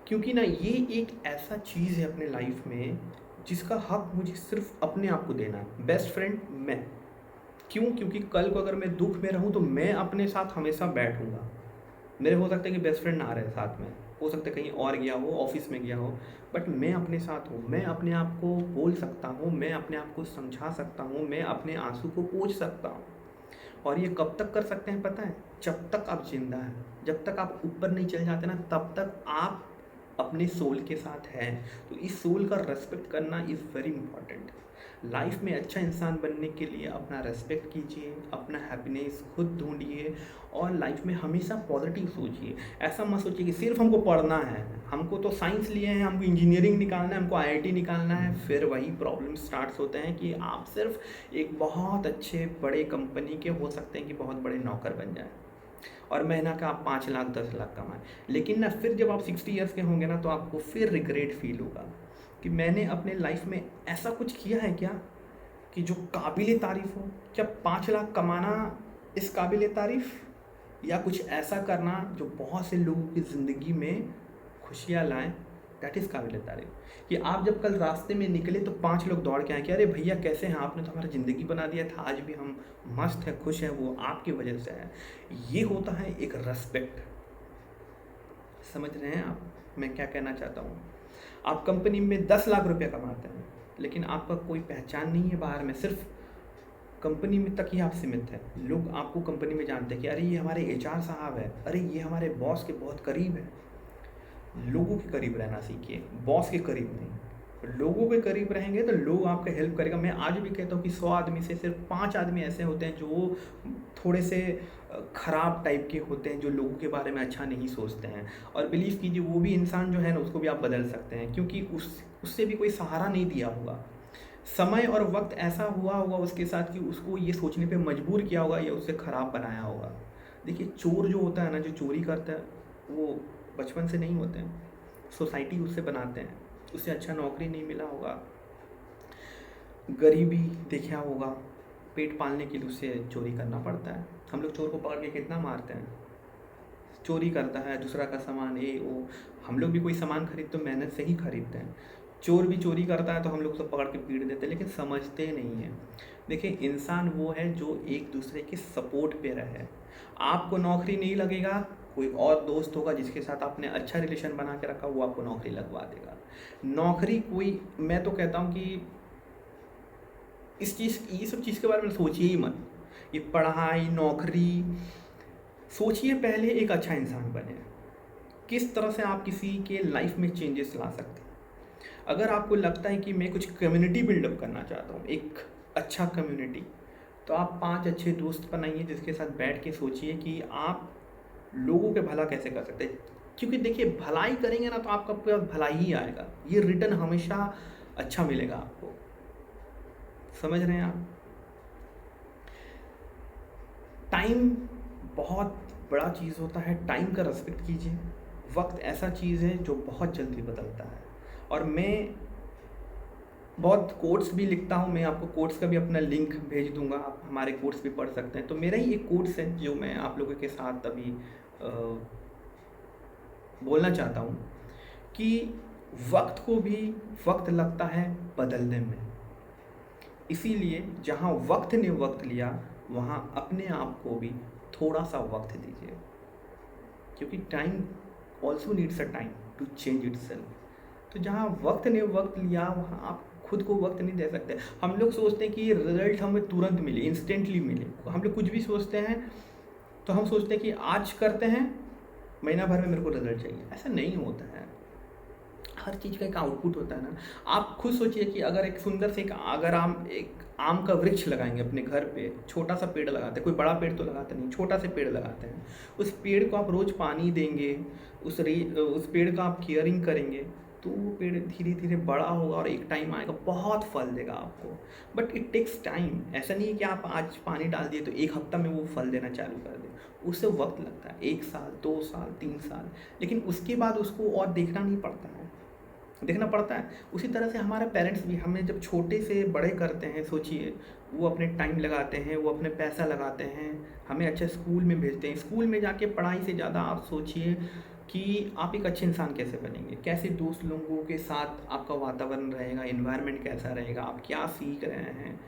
Speaker 1: क्योंकि ना ये एक ऐसा चीज़ है अपने लाइफ में जिसका हक मुझे सिर्फ अपने आप को देना है। बेस्ट फ्रेंड मैं क्यों? क्योंकि कल को अगर मैं दुख में रहूँ तो मैं अपने साथ हमेशा बैठूँगा। मेरे हो सकता है कि बेस्ट फ्रेंड ना रहे साथ में, हो सकता है कहीं और गया हो, ऑफिस में गया हो, बट मैं अपने साथ हूँ। मैं अपने आप को बोल सकता हूँ, मैं अपने आप को समझा सकता हूँ, मैं अपने आंसू को पोंछ सकता हूँ। और ये कब तक कर सकते हैं पता है? जब तक आप जिंदा हैं, जब तक आप ऊपर नहीं चले जाते ना, तब तक आप अपने सोल के साथ हैं। तो इस सोल का रेस्पेक्ट करना इज़ वेरी इंपॉर्टेंट। लाइफ में अच्छा इंसान बनने के लिए अपना रेस्पेक्ट कीजिए, अपना हैप्पीनेस खुद ढूंढिए, और लाइफ में हमेशा पॉजिटिव सोचिए। ऐसा मत सोचिए कि सिर्फ हमको पढ़ना है, हमको तो साइंस लिए हैं, हमको इंजीनियरिंग निकालना है, हमको आईआईटी निकालना है। फिर वही प्रॉब्लम स्टार्ट होते हैं कि आप सिर्फ एक बहुत अच्छे बड़े कंपनी के हो सकते हैं कि बहुत बड़े नौकर बन जाए, और महीना का आप 5 लाख 10 लाख कमाएं। लेकिन ना फिर जब आप 60 ईयर्स के होंगे ना, तो आपको फिर रिग्रेट फील होगा कि मैंने अपने लाइफ में ऐसा कुछ किया है क्या कि जो काबिल तारीफ़ हो। क्या 5 लाख कमाना इस काबिल तारीफ़, या कुछ ऐसा करना जो बहुत से लोगों की ज़िंदगी में खुशियाँ लाएं, दैट इज़ काबिल तारीफ़। कि आप जब कल रास्ते में निकले तो 5 लोग दौड़ के आए कि अरे भैया कैसे हैं, आपने तो हमारा ज़िंदगी बना दिया था, आज भी हम मस्त है, खुश हैं, वो आपकी वजह से है। ये होता है एक रेस्पेक्ट। समझ रहे हैं आप मैं क्या कहना चाहता हूँ? आप कंपनी में 10 लाख रुपया कमाते हैं, लेकिन आपका कोई पहचान नहीं है बाहर में, सिर्फ कंपनी में तक ही आप सीमित हैं। लोग आपको कंपनी में जानते हैं कि अरे ये हमारे एचआर साहब है, अरे ये हमारे बॉस के बहुत करीब है। लोगों के करीब रहना सीखिए, बॉस के करीब नहीं। लोगों के करीब रहेंगे तो लोग आपका हेल्प करेगा। मैं आज भी कहता हूँ कि 100 आदमी से सिर्फ 5 आदमी ऐसे होते हैं जो थोड़े से ख़राब टाइप के होते हैं, जो लोगों के बारे में अच्छा नहीं सोचते हैं। और बिलीव कीजिए वो भी इंसान जो है ना, उसको भी आप बदल सकते हैं, क्योंकि उससे भी कोई सहारा नहीं दिया होगा। समय और वक्त ऐसा हुआ होगा उसके साथ कि उसको ये सोचने पे मजबूर किया होगा या उससे ख़राब बनाया होगा। देखिए चोर जो होता है ना, जो चोरी करता है, वो बचपन से नहीं होते हैं, सोसाइटी उससे बनाते हैं। उससे अच्छा नौकरी नहीं मिला होगा, गरीबी देखा होगा, पेट पालने के लिए उसे चोरी करना पड़ता है। हम लोग चोर को पकड़ के कितना मारते हैं। चोरी करता है दूसरा का सामान, ये वो, हम लोग भी कोई सामान खरीद तो मेहनत से ही खरीदते हैं। चोर भी चोरी करता है तो हम लोग सब पकड़ के पीट देते हैं, लेकिन समझते नहीं हैं। देखिए इंसान वो है जो एक दूसरे के सपोर्ट पे रहे। आपको नौकरी नहीं लगेगा, कोई और दोस्त होगा जिसके साथ आपने अच्छा रिलेशन बना के रखा, वो आपको नौकरी लगवा देगा। नौकरी कोई, मैं तो कहता हूँ कि ये सब चीज़ के बारे में सोचिए ही मत। ये पढ़ाई नौकरी, सोचिए पहले एक अच्छा इंसान बने। किस तरह से आप किसी के लाइफ में चेंजेस ला सकते हैं। अगर आपको लगता है कि मैं कुछ कम्युनिटी बिल्डअप करना चाहता हूँ, एक अच्छा कम्युनिटी, तो आप 5 अच्छे दोस्त बनाइए जिसके साथ बैठ के सोचिए कि आप लोगों के भला कैसे कर सकते हैं। क्योंकि देखिए भलाई करेंगे ना तो आपका पूरा भलाई ही आएगा, ये रिटर्न हमेशा अच्छा मिलेगा आपको। समझ रहे हैं आप? टाइम बहुत बड़ा चीज़ होता है, टाइम का रेस्पेक्ट कीजिए। वक्त ऐसा चीज़ है जो बहुत जल्दी बदलता है। और मैं बहुत कोट्स भी लिखता हूँ, मैं आपको कोट्स का भी अपना लिंक भेज दूंगा, आप हमारे कोट्स भी पढ़ सकते हैं। तो मेरा ही एक कोट्स है जो मैं आप लोगों के साथ अभी बोलना चाहता हूँ कि वक्त को भी वक्त लगता है बदलने में, इसीलिए जहाँ वक्त ने वक्त लिया वहाँ अपने आप को भी थोड़ा सा वक्त दीजिए, क्योंकि time also needs a time to change itself. तो जहाँ वक्त ने वक्त लिया वहाँ आप खुद को वक्त नहीं दे सकते। हम लोग सोचते हैं कि ये रिजल्ट हमें तुरंत मिले, इंस्टेंटली मिले। हम लोग कुछ भी सोचते हैं तो हम सोचते हैं कि आज करते हैं, महीना भर में मेरे को रिजल्ट चाहिए। ऐसा नहीं होता है, हर चीज़ का एक आउटपुट होता है ना। आप खुद सोचिए कि अगर एक सुंदर से अगर हम एक आम का वृक्ष लगाएंगे अपने घर पे, छोटा सा पेड़ लगाते हैं, कोई बड़ा पेड़ तो लगाते नहीं, छोटा से पेड़ लगाते हैं, उस पेड़ को आप रोज़ पानी देंगे, उस पेड़ का आप केयरिंग करेंगे, तो वो पेड़ धीरे धीरे बड़ा होगा और एक टाइम आएगा बहुत फल देगा आपको। But it takes time. ऐसा नहीं है कि आप आज पानी डाल दिए तो एक हफ्ता में वो फल देना चालू कर दे, उससे वक्त लगता है, 1 साल 2 साल 3 साल, लेकिन उसके बाद उसको और देखना नहीं पड़ता है, देखना पड़ता है। उसी तरह से हमारे पेरेंट्स भी हमें जब छोटे से बड़े करते हैं, सोचिए वो अपने टाइम लगाते हैं, वो अपने पैसा लगाते हैं, हमें अच्छे स्कूल में भेजते हैं। स्कूल में जाके पढ़ाई से ज़्यादा आप सोचिए कि आप एक अच्छे इंसान कैसे बनेंगे, कैसे दोस्त लोगों के साथ आपका वातावरण रहेगा, इन्वायरमेंट कैसा रहेगा, आप क्या सीख रहे हैं,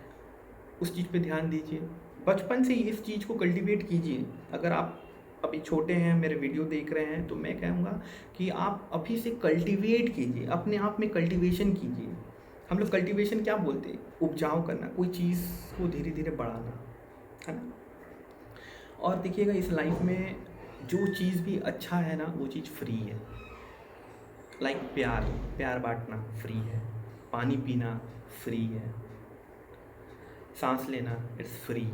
Speaker 1: उस चीज़ पे ध्यान दीजिए। बचपन से ही इस चीज़ को कल्टीवेट कीजिए। अगर आप अभी छोटे हैं, मेरे वीडियो देख रहे हैं, तो मैं कहूँगा कि आप अभी से कल्टीवेट कीजिए, अपने आप में कल्टीवेशन कीजिए। हम लोग कल्टीवेशन क्या बोलते हैं? उपजाऊ करना, कोई चीज़ को धीरे धीरे बढ़ाना, है ना। और देखिएगा इस लाइफ में जो चीज़ भी अच्छा है ना, वो चीज़ फ्री है। लाइक प्यार बांटना फ्री है, पानी पीना फ्री है, सांस लेना इट्स फ्री,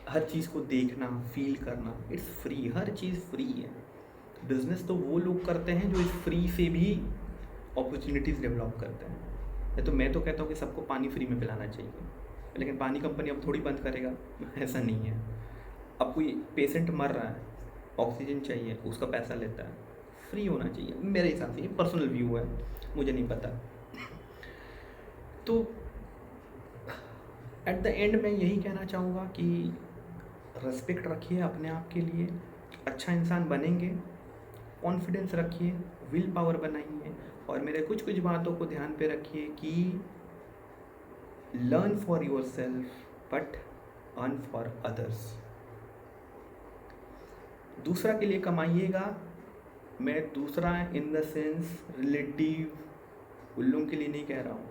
Speaker 1: हर चीज़ को देखना फील करना it's free, her cheese free है। बिजनेस तो वो लोग करते हैं जो इस फ्री से भी अपॉर्चुनिटीज़ डेवलप करते हैं। तो मैं तो कहता हूँ कि सबको पानी फ्री में पिलाना चाहिए, लेकिन पानी कंपनी अब थोड़ी बंद करेगा, ऐसा नहीं है। अब कोई पेशेंट मर रहा है, ऑक्सीजन चाहिए, उसका पैसा लेता है, फ्री होना चाहिए मेरे हिसाब से। ये पर्सनल व्यू है, मुझे नहीं पता। तो एट द एंड मैं यही कहना चाहूँगा कि रेस्पेक्ट रखिए अपने आप के लिए, अच्छा इंसान बनेंगे, कॉन्फिडेंस रखिए, विल पावर बनाइए, और मेरे कुछ कुछ बातों को ध्यान पे रखिए कि learn for yourself but earn for others. दूसरा के लिए कमाइएगा, मैं दूसरा इन द सेंस रिलेटिव उन लोगों के लिए नहीं कह रहा हूँ,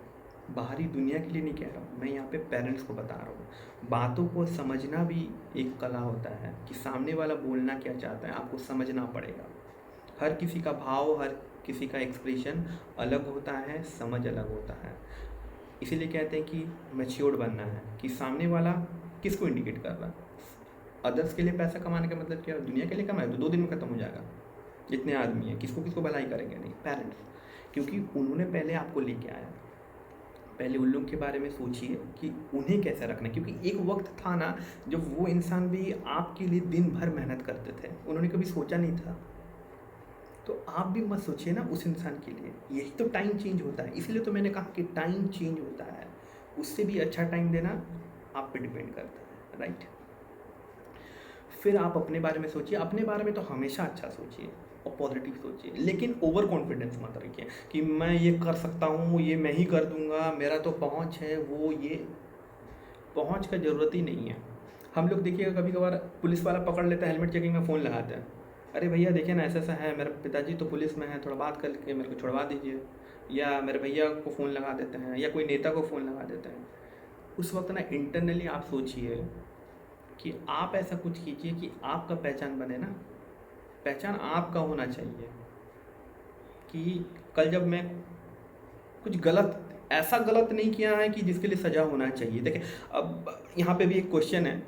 Speaker 1: बाहरी दुनिया के लिए नहीं कह रहा हूँ, मैं यहाँ पे पेरेंट्स को बता रहा हूँ। बातों को समझना भी एक कला होता है कि सामने वाला बोलना क्या चाहता है, आपको समझना पड़ेगा। हर किसी का भाव, हर किसी का एक्सप्रेशन अलग होता है, समझ अलग होता है। इसीलिए कहते हैं कि मैच्योर्ड बनना है कि सामने वाला किसको इंडिकेट कर रहा है। अदर्स के लिए पैसा कमाने का मतलब क्या? दुनिया के लिए कमाए तो 2 दिन में ख़त्म हो जाएगा, जितने आदमी हैं, किसको किसको भलाई करेंगे? नहीं, पेरेंट्स, क्योंकि उन्होंने पहले आपको लेके आया। पहले उन लोगों के बारे में सोचिए कि उन्हें कैसे रखना है, क्योंकि एक वक्त था ना जब वो इंसान भी आपके लिए दिन भर मेहनत करते थे, उन्होंने कभी सोचा नहीं था। तो आप भी मत सोचिए ना उस इंसान के लिए। यही तो टाइम चेंज होता है, इसलिए तो मैंने कहा कि टाइम चेंज होता है, उससे भी अच्छा टाइम देना आप पे डिपेंड करता है, राइट। फिर आप अपने बारे में सोचिए, अपने बारे में तो हमेशा अच्छा सोचिए और पॉजिटिव सोचिए, लेकिन ओवर कॉन्फिडेंस मत रखिए कि मैं ये कर सकता हूँ, ये मैं ही कर दूँगा, मेरा तो पहुँच है, वो ये पहुँच का ज़रूरत ही नहीं है। हम लोग देखिएगा कभी कभार पुलिस वाला पकड़ लेता है, हेलमेट चेकिंग में फ़ोन लगाते हैं, अरे भैया देखिए ना ऐसा ऐसा है, मेरे पिताजी तो पुलिस में है, थोड़ा बात करके मेरे को छुड़वा दीजिए, या मेरे भैया को फ़ोन लगा देते हैं, या कोई नेता को फ़ोन लगा देते हैं। उस वक्त ना इंटरनली आप सोचिए कि आप ऐसा कुछ कीजिए कि आपका पहचान बने ना, पहचान आपका होना चाहिए कि कल जब मैं कुछ गलत, ऐसा गलत नहीं किया है कि जिसके लिए सज़ा होना चाहिए। देखिए अब यहाँ पे भी एक क्वेश्चन है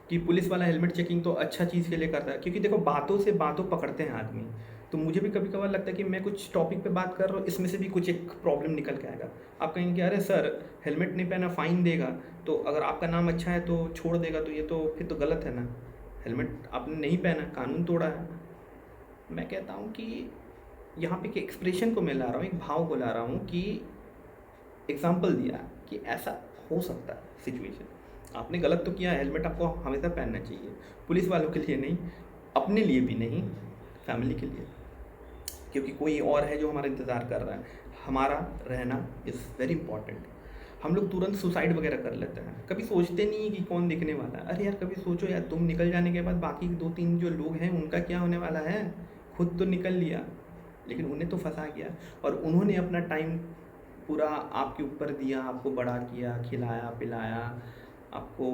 Speaker 1: कि पुलिस वाला हेलमेट चेकिंग तो अच्छा चीज़ के लिए करता है, क्योंकि देखो बातों से बातों पकड़ते हैं आदमी। तो मुझे भी कभी कभार लगता है कि मैं कुछ टॉपिक पे बात कर रहा हूँ, इसमें से भी कुछ एक प्रॉब्लम निकल के आएगा। आप कहेंगे कि अरे सर हेलमेट नहीं पहना फ़ाइन देगा, तो अगर आपका नाम अच्छा है तो छोड़ देगा, तो ये तो फिर तो गलत है ना, हेलमेट आपने नहीं पहना, कानून तोड़ा है। मैं कहता हूँ कि यहाँ पे एक एक्सप्रेशन को मैं ला रहा हूँ, एक भाव को ला रहा हूँ कि एग्जाम्पल दिया कि ऐसा हो सकता है सिचुएशन। आपने गलत तो किया, हेलमेट आपको हमेशा पहनना चाहिए, पुलिस वालों के लिए नहीं, अपने लिए भी नहीं, फैमिली के लिए। क्योंकि कोई और है जो हमारा इंतज़ार कर रहा है। हमारा रहना इज़ वेरी इंपॉर्टेंट। हम लोग तुरंत सुसाइड वगैरह कर लेते हैं, कभी सोचते नहीं है कि कौन देखने वाला है। अरे यार कभी सोचो यार, तुम निकल जाने के बाद बाकी 2-3 जो लोग हैं उनका क्या होने वाला है। खुद तो निकल लिया लेकिन उन्हें तो फंसा गया, और उन्होंने अपना टाइम पूरा आपके ऊपर दिया, आपको बड़ा किया, खिलाया पिलाया, आपको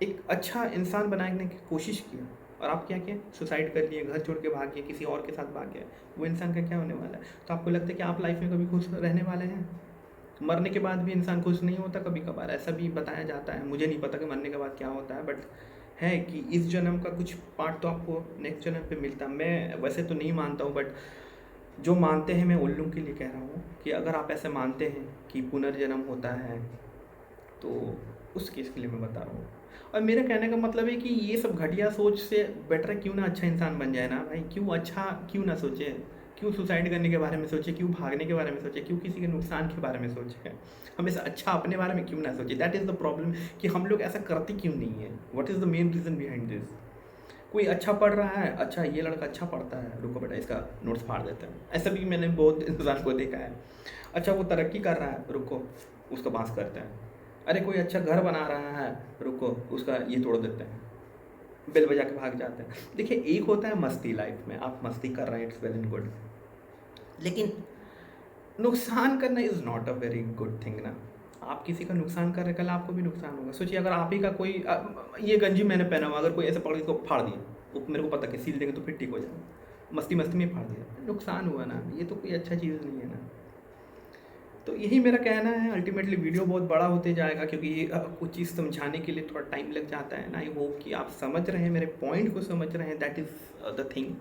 Speaker 1: एक अच्छा इंसान बनाने की कोशिश किया, और आप क्या किए, सुसाइड कर लिए, घर छोड़ के भाग गए, किसी और के साथ भाग गए। वो इंसान का क्या होने वाला है। तो आपको लगता है कि आप लाइफ में कभी खुश रहने वाले हैं। मरने के बाद भी इंसान खुश नहीं होता, कभी कभार ऐसा भी बताया जाता है। मुझे नहीं पता कि मरने के बाद क्या होता है, बट है कि इस जन्म का कुछ पार्ट तो आपको नेक्स्ट जन्म पे मिलता है। मैं वैसे तो नहीं मानता हूँ, बट जो मानते हैं मैं उन लोगों के लिए कह रहा हूँ कि अगर आप ऐसे मानते हैं कि पुनर्जन्म होता है तो उस केस के लिए मैं बता रहा हूँ। और मेरा कहने का मतलब है कि ये सब घटिया सोच से बेटर है क्यों ना अच्छा इंसान बन जाए ना भाई। क्यों ना सोचे, क्यों सुसाइड करने के बारे में सोचे, क्यों भागने के बारे में सोचे, क्यों किसी के नुकसान के बारे में सोचे। हमेशा अच्छा अपने बारे में क्यों ना सोचे। दैट इज़ द प्रॉब्लम कि हम लोग ऐसा करते क्यों नहीं है। What is the main reason behind this. कोई अच्छा पढ़ रहा है, अच्छा ये लड़का अच्छा पढ़ता है, रुको बेटा इसका नोट्स फाड़ देते हैं। ऐसा भी मैंने बहुत इंसान को देखा है। अच्छा वो तरक्की कर रहा है, रुको उसका बांस करते हैं। अरे कोई अच्छा घर बना रहा है, रुको उसका ये तोड़ देते हैं, बेल बजा के भाग जाते हैं। देखिए एक होता है मस्ती, लाइफ में आप मस्ती कर रहे हैं, इट्स वेल एंड गुड, लेकिन नुकसान करना is not a very good thing ना। आप किसी का नुकसान कर रहे हैं, कल आपको भी नुकसान होगा। सोचिए अगर आप ही का कोई ये गंजी मैंने पहना हुआ, अगर कोई ऐसे पकड़ के इसको फाड़ दिया, वो मेरे को पता कि सील देंगे तो फिर ठीक हो जाएगा। मस्ती मस्ती में फाड़ दिया, नुकसान हुआ ना, ये तो कोई अच्छा चीज़ नहीं है ना। तो यही मेरा कहना है। अल्टीमेटली वीडियो बहुत बड़ा होते जाएगा क्योंकि कुछ चीज़ समझाने के लिए थोड़ा टाइम लग जाता है ना। आई होप कि आप समझ रहे हैं, मेरे पॉइंट को समझ रहे हैं। That is the thing.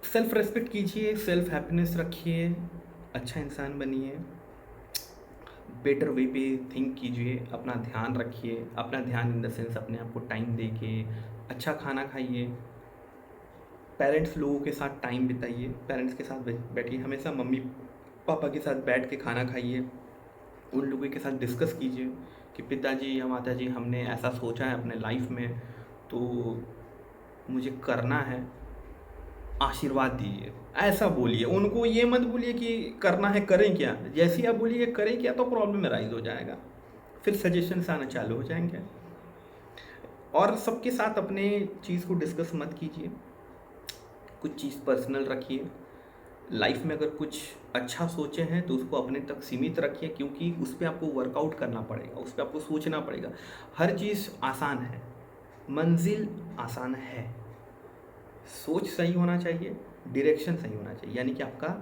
Speaker 1: Self respect कीजिए, सेल्फ हैप्पीनेस रखिए, अच्छा इंसान बनिए, बेटर वे पे थिंक कीजिए, अपना ध्यान रखिए। अपना ध्यान इन द सेंस अपने आप को टाइम दे के अच्छा खाना खाइए, पेरेंट्स लोगों के साथ टाइम बिताइए, पेरेंट्स के साथ बैठिए, हमेशा मम्मी पापा के साथ बैठ के खाना खाइए। उन लोगों के साथ डिस्कस कीजिए कि पिताजी या माताजी हमने ऐसा सोचा है अपने लाइफ में, तो मुझे करना है, आशीर्वाद दीजिए। ऐसा बोलिए उनको, ये मत बोलिए कि करना है करें क्या। जैसे ही आप बोलिए करें क्या तो प्रॉब्लम में राइज हो जाएगा, फिर सजेशंस आना चालू हो जाएंगे। और सबके साथ अपने चीज़ को डिस्कस मत कीजिए, कुछ चीज़ पर्सनल रखिए। लाइफ में अगर कुछ अच्छा सोचे हैं तो उसको अपने तक सीमित रखिए, क्योंकि उस पर आपको वर्कआउट करना पड़ेगा, उस पर आपको सोचना पड़ेगा। हर चीज़ आसान है, मंजिल आसान है, सोच सही होना चाहिए, डायरेक्शन सही होना चाहिए। यानी कि आपका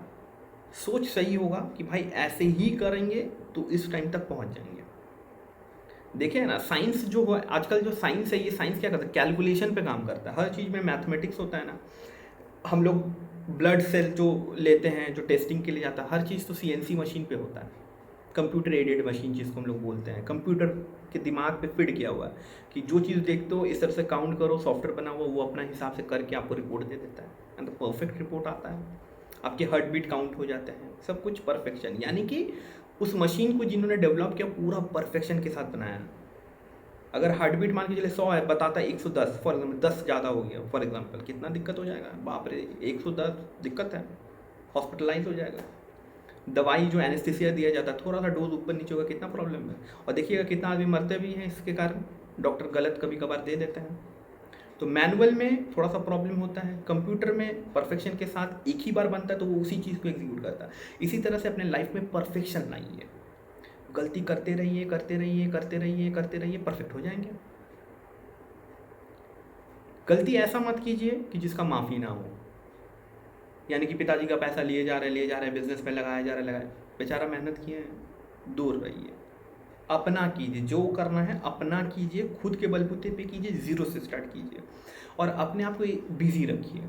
Speaker 1: सोच सही होगा कि भाई ऐसे ही करेंगे तो इस टाइम तक पहुंच जाएंगे। देखिए ना, साइंस जो है आजकल, जो साइंस है, ये साइंस क्या करता है, कैलकुलेशन पे काम करता है। हर चीज़ में मैथमेटिक्स होता है ना। हम लोग ब्लड सेल जो लेते हैं, जो टेस्टिंग के लिए जाता है, हर चीज़ तो सीएनसी मशीन पे होता है, कंप्यूटर एडेड मशीन जिसको हम लोग बोलते हैं। कंप्यूटर के दिमाग पे फिट किया हुआ है कि जो चीज़ देखते हो इस तरह से काउंट करो, सॉफ्टवेयर बना हुआ, वो अपना हिसाब से करके आपको रिपोर्ट दे देता है, एंड तो परफेक्ट रिपोर्ट आता है। आपके हार्ट बीट काउंट हो जाते हैं, सब कुछ परफेक्शन। यानी कि उस मशीन को जिन्होंने डेवलप किया पूरा परफेक्शन के साथ बनाया। अगर हार्ट बीट मान के चले 100 है, बताता है 110, फॉर एग्जाम्पल 10 ज़्यादा हो गया, फॉर एग्जाम्पल कितना दिक्कत हो जाएगा, बाप रे 110 दिक्कत है, हॉस्पिटलाइज हो जाएगा। दवाई जो एनेस्थीसिया दिया जाता है, थोड़ा सा डोज ऊपर नीचे होगा, कितना प्रॉब्लम है। और देखिएगा कितना आदमी मरते भी हैं इसके कारण, डॉक्टर गलत कभी कभार दे देते हैं। तो मैनुअल में थोड़ा सा प्रॉब्लम होता है, कंप्यूटर में परफेक्शन के साथ एक ही बार बनता है तो वो उसी चीज़ को एग्जीक्यूट करता है। इसी तरह से अपने लाइफ में परफेक्शन लाइए, गलती करते रहिए करते रहिए करते रहिए करते रहिए, परफेक्ट हो जाएंगे। गलती ऐसा मत कीजिए कि जिसका माफ़ी ना हो। यानी कि पिताजी का पैसा लिए जा रहे हैं, बिजनेस में लगाया जा रहा है, बेचारा मेहनत किए हैं, दूर रहिए। अपना कीजिए, जो करना है अपना कीजिए, खुद के बलबूते पे कीजिए, ज़ीरो से स्टार्ट कीजिए, और अपने आप को बिजी रखिए।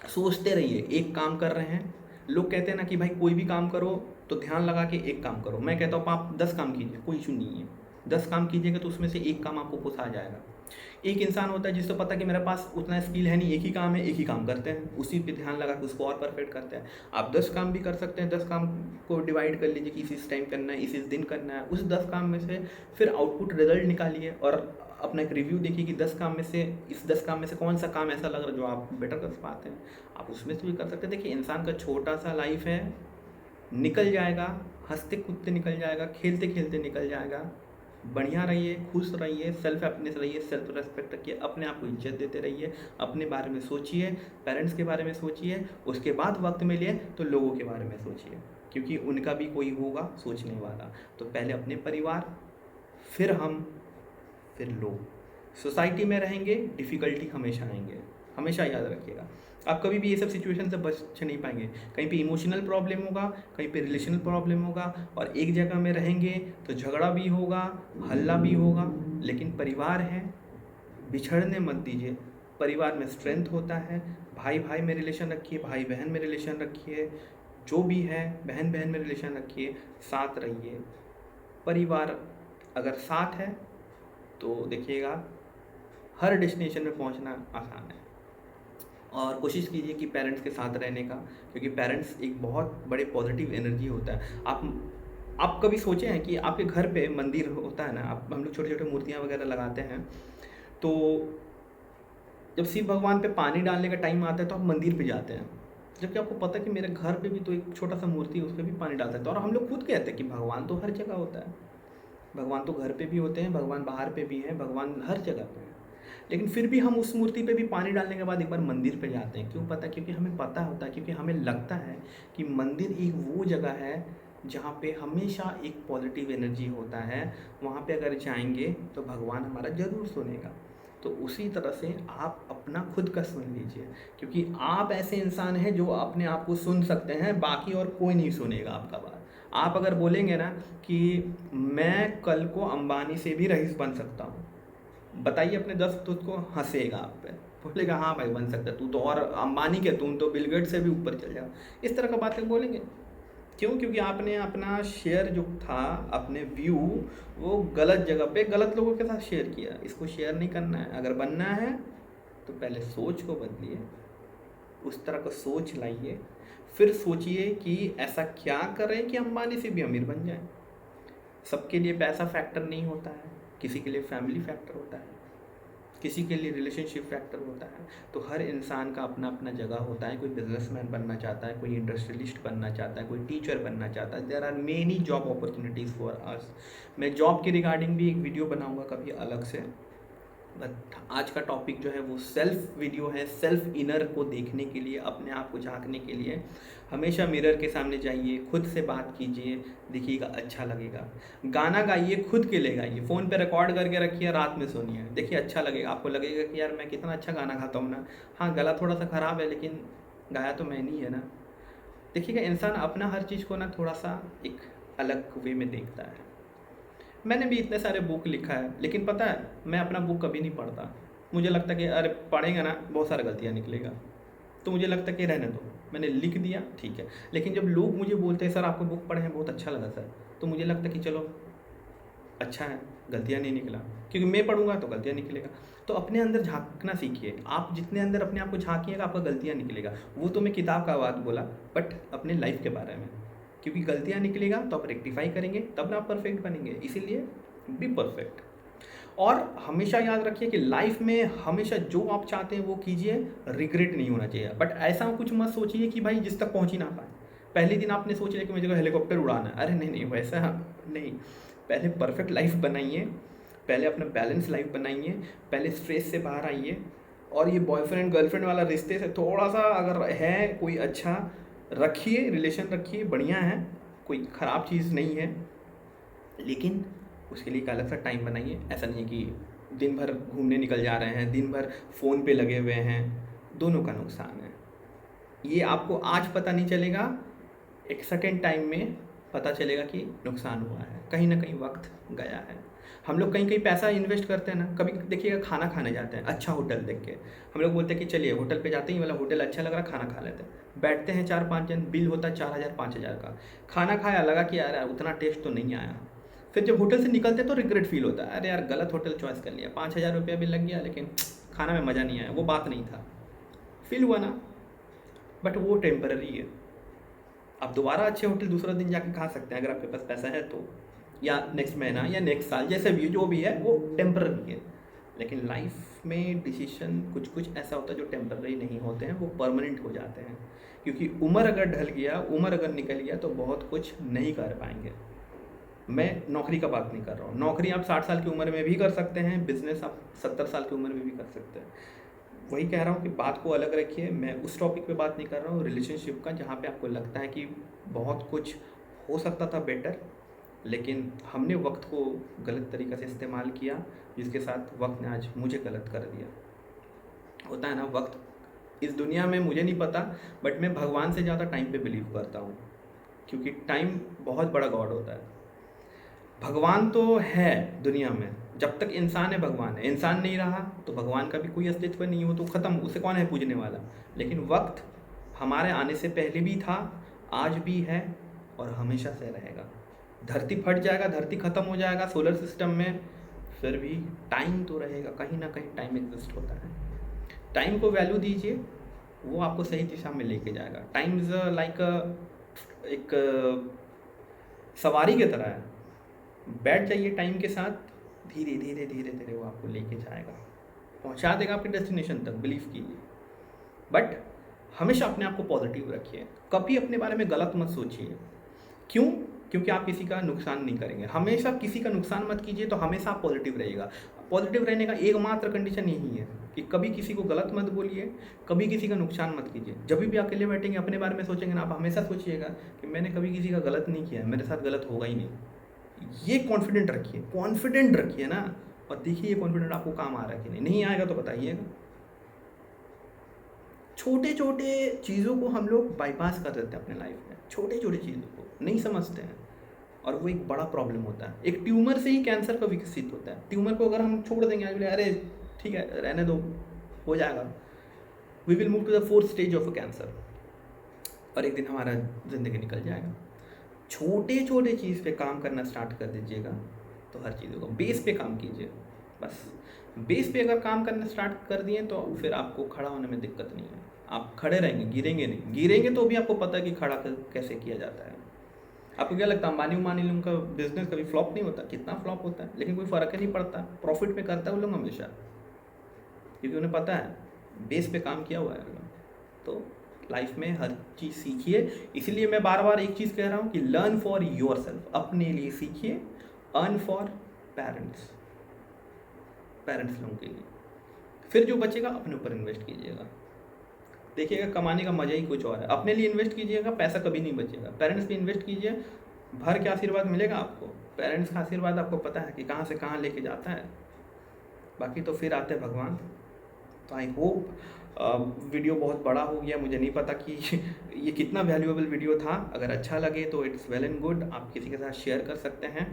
Speaker 1: सोचते रहिए, एक काम कर रहे हैं, लोग कहते हैं ना कि भाई कोई भी काम करो तो ध्यान लगा के एक काम करो। मैं कहता हूँ आप 10 काम कीजिए, कोई इशू नहीं है। 10 काम कीजिएगा तो उसमें से एक काम आपको पोसा जाएगा। एक इंसान होता है जिसको पता कि मेरे पास उतना स्किल है नहीं, एक ही काम है, एक ही काम करते हैं, उसी पे ध्यान लगा के उसको और परफेक्ट करते हैं। आप 10 काम भी कर सकते हैं, 10 काम को डिवाइड कर लीजिए कि इस टाइम करना है, इस दिन करना है। उस 10 काम में से फिर आउटपुट रिजल्ट निकालिए और अपना एक रिव्यू देखिए कि 10 काम में से, इस 10 काम में से कौन सा काम ऐसा लग रहा है जो आप बेटर कर पाते हैं, आप उसमें से भी कर सकते हैं। देखिए इंसान का छोटा सा लाइफ है, निकल जाएगा, हंसते कूदते निकल जाएगा, खेलते खेलते निकल जाएगा। बढ़िया रहिए, खुश रहिए, सेल्फ हैप्पीनेस रहिए, सेल्फ रेस्पेक्ट रखिए, अपने आप को इज्जत देते रहिए, अपने बारे में सोचिए, पेरेंट्स के बारे में सोचिए, उसके बाद वक्त मिले तो लोगों के बारे में सोचिए, क्योंकि उनका भी कोई होगा सोचने वाला। तो पहले अपने परिवार, फिर हम, फिर लोग। सोसाइटी में रहेंगे, डिफ़िकल्टी हमेशा आएंगे, हमेशा याद रखिएगा। आप कभी भी ये सब सिचुएशन से बच नहीं पाएंगे। कहीं पे इमोशनल प्रॉब्लम होगा, कहीं पे रिलेशनल प्रॉब्लम होगा, और एक जगह में रहेंगे तो झगड़ा भी होगा, हल्ला भी होगा। लेकिन परिवार है, बिछड़ने मत दीजिए। परिवार में स्ट्रेंथ होता है। भाई भाई में रिलेशन रखिए, भाई बहन में रिलेशन रखिए, जो भी है बहन बहन में रिलेशन रखिए, साथ रहिए। परिवार अगर साथ है तो देखिएगा हर डेस्टिनेशन में पहुंचना आसान है। और कोशिश कीजिए कि पेरेंट्स के साथ रहने का, क्योंकि पेरेंट्स एक बहुत बड़े पॉजिटिव एनर्जी होता है। आप कभी सोचे हैं कि आपके घर पे मंदिर होता है ना, आप हम लोग छोटे छोटे मूर्तियाँ वगैरह लगाते हैं, तो जब शिव भगवान पे पानी डालने का टाइम आता है तो आप मंदिर पे जाते हैं, जबकि आपको पता है कि मेरे घर पे भी तो एक छोटा सा मूर्ति है, उस पर भी पानी डाल सकते हैं। और हम लोग खुद कहते हैं कि भगवान तो हर जगह होता है, भगवान तो घर पे भी होते हैं, भगवान बाहर पे भी हैं, भगवान हर जगह पे है। लेकिन फिर भी हम उस मूर्ति पे भी पानी डालने के बाद एक बार मंदिर पे जाते हैं। क्यों पता? क्योंकि हमें पता होता है, क्योंकि हमें लगता है कि मंदिर एक वो जगह है जहाँ पे हमेशा एक पॉजिटिव एनर्जी होता है। वहाँ पे अगर जाएंगे तो भगवान हमारा ज़रूर सुनेगा। तो उसी तरह से आप अपना खुद का सुन लीजिए, क्योंकि आप ऐसे इंसान हैं जो अपने आप को सुन सकते हैं, बाकी और कोई नहीं सुनेगा आपका बात। आप अगर बोलेंगे ना कि मैं कल को अंबानी से भी रईस बन सकता हूँ, बताइए अपने दोस्त तो उसको हंसेगा आप पे, बोलेगा हाँ भाई बन सकता है, तू तो और अंबानी के, तुम तो बिल गेट्स से भी ऊपर चल जाओ। इस तरह का बातें बोलेंगे। क्यों? क्योंकि आपने अपना शेयर जो था, अपने व्यू, वो गलत जगह पे गलत लोगों के साथ शेयर किया। इसको शेयर नहीं करना है। अगर बनना है तो पहले सोच को बदलिए, उस तरह का सोच लाइए, फिर सोचिए कि ऐसा क्या करें कि अंबानी से भी अमीर बन जाए। सबके लिए पैसा फैक्टर नहीं होता है, किसी के लिए फैमिली फैक्टर होता है, किसी के लिए रिलेशनशिप फैक्टर होता है। तो हर इंसान का अपना अपना जगह होता है। कोई बिजनेसमैन बनना चाहता है, कोई इंडस्ट्रियलिस्ट बनना चाहता है, कोई टीचर बनना चाहता है। There are many job opportunities for us. मैं जॉब के रिगार्डिंग भी एक वीडियो बनाऊंगा कभी अलग से, बट आज का टॉपिक जो है वो सेल्फ वीडियो है। सेल्फ इनर को देखने के लिए, अपने आप को झांकने के लिए हमेशा मिरर के सामने जाइए, खुद से बात कीजिए, देखिएगा अच्छा लगेगा। गाना गाइए, खुद के लिए गाइए, फ़ोन पे रिकॉर्ड करके रखिए, रात में सुनिए, देखिए अच्छा लगेगा। आपको लगेगा कि यार मैं कितना अच्छा गाना गाता हूँ ना। हाँ, गला थोड़ा सा ख़राब है, लेकिन गाया तो मैं नहीं है ना। देखिएगा इंसान अपना हर चीज़ को ना थोड़ा सा एक अलग वे में देखता है। मैंने भी इतने सारे बुक लिखा है, लेकिन पता है मैं अपना बुक कभी नहीं पढ़ता। मुझे लगता है कि अरे पढ़ेंगे ना बहुत सारा गलतियाँ निकलेगा, तो मुझे लगता है कि रहने दो, मैंने लिख दिया ठीक है। लेकिन जब लोग मुझे बोलते हैं सर आपको बुक पढ़े हैं बहुत अच्छा लगा सर, तो मुझे लगता है कि चलो अच्छा है, गलतियाँ नहीं निकला, क्योंकि मैं पढ़ूंगा तो गलतियाँ निकलेगा। तो अपने अंदर झांकना सीखिए। आप जितने अंदर अपने आप को झांकिएगा आपका गलतियाँ निकलेगा। वो तो मैं किताब का बात बोला, बट अपने लाइफ के बारे में, क्योंकि गलतियाँ निकलेगा तो आप रेक्टिफाई करेंगे, तब ना आप परफेक्ट बनेंगे। इसीलिए बी परफेक्ट। और हमेशा याद रखिए कि लाइफ में हमेशा जो आप चाहते हैं वो कीजिए, रिग्रेट नहीं होना चाहिए। बट ऐसा कुछ मत सोचिए कि भाई जिस तक पहुंच ही ना पाए। पहले दिन आपने सोच लिया कि मुझे हेलीकॉप्टर उड़ाना है, अरे नहीं नहीं वैसा नहीं। पहले परफेक्ट लाइफ बनाइए, पहले अपना बैलेंस लाइफ बनाइए, पहले स्ट्रेस से बाहर आइए। और ये बॉयफ्रेंड गर्लफ्रेंड वाला रिश्ते से थोड़ा सा अगर है कोई अच्छा, रखिए, रिलेशन रखिए, बढ़िया है, कोई ख़राब चीज़ नहीं है, लेकिन उसके लिए एक अलग सा टाइम बनाइए। ऐसा नहीं कि दिन भर घूमने निकल जा रहे हैं, दिन भर फ़ोन पे लगे हुए हैं, दोनों का नुकसान है। ये आपको आज पता नहीं चलेगा, एक सर्टेन टाइम में पता चलेगा कि नुकसान हुआ है, कहीं ना कहीं वक्त गया है। हम लोग कहीं कहीं पैसा इन्वेस्ट करते हैं ना, कभी देखिएगा खाना खाने जाते हैं अच्छा होटल देख के, हम लोग बोलते हैं कि चलिए होटल पे जाते हैं, वाला होटल अच्छा लग रहा, खाना खा लेते हैं। बैठते हैं 4-5 जन, बिल होता है 4,000 5,000 का। खाना खाया, लगा कि यार उतना टेस्ट तो नहीं आया। फिर जब होटल से निकलते तो रिग्रेट फील होता है, अरे यार गलत होटल चॉइस कर लिया, 5,000 रुपया भी लग गया, लेकिन खाना में मज़ा नहीं आया, वो बात नहीं था। फील हुआ ना, बट वो टेम्पररी है। आप दोबारा अच्छे होटल दूसरा दिन जाके खा सकते हैं अगर आपके पास पैसा है तो, या नेक्स्ट महीना या नेक्स्ट साल, जैसे भी जो भी है वो टेम्पररी है। लेकिन लाइफ में डिसीजन कुछ कुछ ऐसा होता है जो टेम्पररी नहीं होते हैं, वो परमानेंट हो जाते हैं। क्योंकि उम्र अगर ढल गया, उम्र अगर निकल गया तो बहुत कुछ नहीं कर पाएंगे। मैं नौकरी का बात नहीं कर रहा हूँ, नौकरी आप 60 साल की उम्र में भी कर सकते हैं, बिजनेस आप 70 साल की उम्र में भी कर सकते हैं। वही कह रहा हूँ कि बात को अलग रखिए। मैं उस टॉपिक पे बात नहीं कर रहा हूँ रिलेशनशिप का, जहाँ पे आपको लगता है कि बहुत कुछ हो सकता था बेटर, लेकिन हमने वक्त को गलत तरीक़े से इस्तेमाल किया, जिसके साथ वक्त ने आज मुझे गलत कर दिया। होता है ना, वक्त इस दुनिया में मुझे नहीं पता, बट मैं भगवान से ज़्यादा टाइम पे बिलीव करता हूँ, क्योंकि टाइम बहुत बड़ा गॉड होता है। भगवान तो है दुनिया में, जब तक इंसान है भगवान है, इंसान नहीं रहा तो भगवान का भी कोई अस्तित्व नहीं हो, तो ख़त्म, उसे कौन है पूजने वाला। लेकिन वक्त हमारे आने से पहले भी था, आज भी है और हमेशा से रहेगा। धरती फट जाएगा, धरती ख़त्म हो जाएगा सोलर सिस्टम में, फिर भी टाइम तो रहेगा, कहीं ना कहीं टाइम एग्जिस्ट होता है। टाइम को वैल्यू दीजिए, वो आपको सही दिशा में लेके जाएगा। टाइम इज़ लाइक एक सवारी की तरह है, बैठ जाइए टाइम के साथ, धीरे धीरे धीरे धीरे वो आपको लेके जाएगा, पहुंचा देगा आपके डेस्टिनेशन तक, बिलीव कीजिए। बट हमेशा अपने आप को पॉजिटिव रखिए, कभी अपने बारे में गलत मत सोचिए। क्यों? क्योंकि आप किसी का नुकसान नहीं करेंगे। हमेशा किसी का नुकसान मत कीजिए, तो हमेशा आप पॉजिटिव रहिएगा। पॉजिटिव रहने का एकमात्र कंडीशन यही है कि कभी किसी को गलत मत बोलिए, कभी किसी का नुकसान मत कीजिए। जब भी अकेले बैठेंगे अपने बारे में सोचेंगे ना, आप हमेशा सोचिएगा कि मैंने कभी किसी का गलत नहीं किया, मेरे साथ गलत होगा ही नहीं। ये कॉन्फिडेंट रखिए ना, और देखिए ये कॉन्फिडेंट आपको काम आ रहा है कि नहीं। नहीं आएगा तो बताइएगा। छोटे छोटे चीज़ों को हम लोग बाईपास कर देते हैं अपने लाइफ में, छोटे छोटे चीज़ों को नहीं समझते हैं, और वो एक बड़ा प्रॉब्लम होता है। एक ट्यूमर से ही कैंसर का विकसित होता है। ट्यूमर को अगर हम छोड़ देंगे, अरे ठीक है रहने दो, हो जाएगा, we will move to the 4th stage of a cancer, और एक दिन हमारा ज़िंदगी निकल जाएगा। छोटे छोटे चीज़ पे काम करना स्टार्ट कर दीजिएगा, तो हर चीज़ों को बेस पे काम कीजिए। बस बेस पे अगर काम करना स्टार्ट कर दिए तो फिर आपको खड़ा होने में दिक्कत नहीं है। आप खड़े रहेंगे, गिरेंगे नहीं। गिरेंगे तो भी आपको पता है कि खड़ा कैसे किया जाता है। आपको क्या लगता है अंबानी लोगों का बिजनेस कभी फ्लॉप नहीं होता? कितना फ्लॉप होता है, लेकिन कोई फ़र्क ही नहीं पड़ता, प्रॉफिट में करता है वो लोग हमेशा, क्योंकि उन्हें पता है बेस पे काम किया हुआ है। तो लाइफ में हर चीज़ सीखिए। इसलिए मैं बार बार एक चीज़ कह रहा हूँ कि लर्न फॉर योर सेल्फ, अपने लिए सीखिए, अर्न फॉर पेरेंट्स लोगों के लिए। फिर जो बचेगा अपने ऊपर इन्वेस्ट कीजिएगा। देखिएगा कमाने का मज़ा ही कुछ और है। अपने लिए इन्वेस्ट कीजिएगा, पैसा कभी नहीं बचेगा। पेरेंट्स पे इन्वेस्ट कीजिए, भर के आशीर्वाद मिलेगा आपको। पेरेंट्स का आशीर्वाद आपको पता है कि कहाँ से कहाँ लेके जाता है। बाकी तो फिर आते हैं भगवान। तो आई होप वीडियो बहुत बड़ा हो गया, मुझे नहीं पता कि ये कितना वैल्यूएबल वीडियो था। अगर अच्छा लगे तो इट्स वेल एंड गुड, आप किसी के साथ शेयर कर सकते हैं।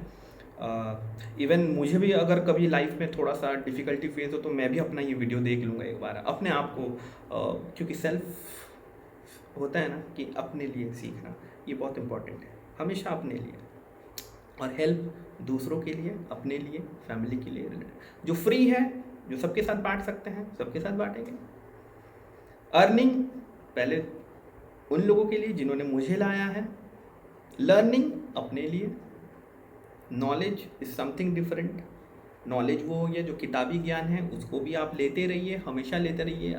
Speaker 1: इवन मुझे भी अगर कभी लाइफ में थोड़ा सा डिफ़िकल्टी फेस हो तो मैं भी अपना ये वीडियो देख लूँगा एक बार अपने आप को, क्योंकि सेल्फ होता है ना कि अपने लिए सीखना, ये बहुत इम्पोर्टेंट है। हमेशा अपने लिए, और हेल्प दूसरों के लिए, अपने लिए, फैमिली के लिए, जो फ्री है, जो सबके साथ बांट सकते हैं सबके साथ बांटेंगे। अर्निंग पहले उन लोगों के लिए जिन्होंने मुझे लाया है, लर्निंग अपने लिए, knowledge is something different. Knowledge वो हो गया जो किताबी ज्ञान है, उसको भी आप लेते रहिए, हमेशा लेते रहिए।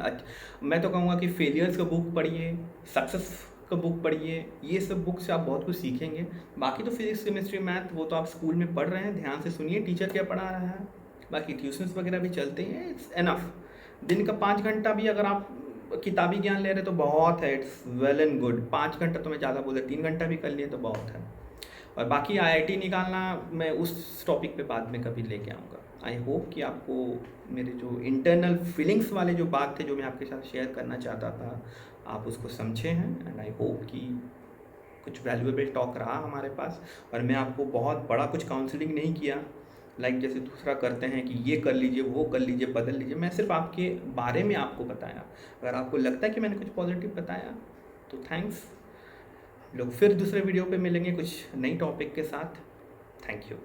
Speaker 1: मैं तो कहूँगा कि फेलियर्स का बुक पढ़िए, सक्सेस का बुक पढ़िए, ये सब बुक से आप बहुत कुछ सीखेंगे। बाकी तो फिजिक्स केमिस्ट्री मैथ वो तो आप स्कूल में पढ़ रहे हैं, ध्यान से सुनिए टीचर क्या पढ़ा रहा है। बाकी ट्यूशन्स वगैरह भी चलते हैं, इट्स एनफ। दिन का 5 घंटा भी अगर आप किताबी ज्ञान ले रहे तो बहुत है, इट्स वेल एंड गुड। 5 घंटा तो मैं ज़्यादा बोल 3 घंटा भी कर लिए तो बहुत है। और बाकी IIT निकालना मैं उस टॉपिक पे बाद में कभी लेके आऊँगा। आई होप कि आपको मेरे जो इंटरनल फीलिंग्स वाले जो बात थे जो मैं आपके साथ शेयर करना चाहता था, आप उसको समझे हैं। एंड आई होप कि कुछ वैल्यूएबल टॉक रहा हमारे पास। और मैं आपको बहुत बड़ा कुछ काउंसलिंग नहीं किया, लाइक जैसे दूसरा करते हैं कि ये कर लीजिए, वो कर लीजिए, बदल लीजिए। मैं सिर्फ आपके बारे में आपको बताया। अगर आपको लगता है कि मैंने कुछ पॉजिटिव बताया तो थैंक्स। लोग फिर दूसरे वीडियो पे मिलेंगे कुछ नई टॉपिक के साथ। Thank you.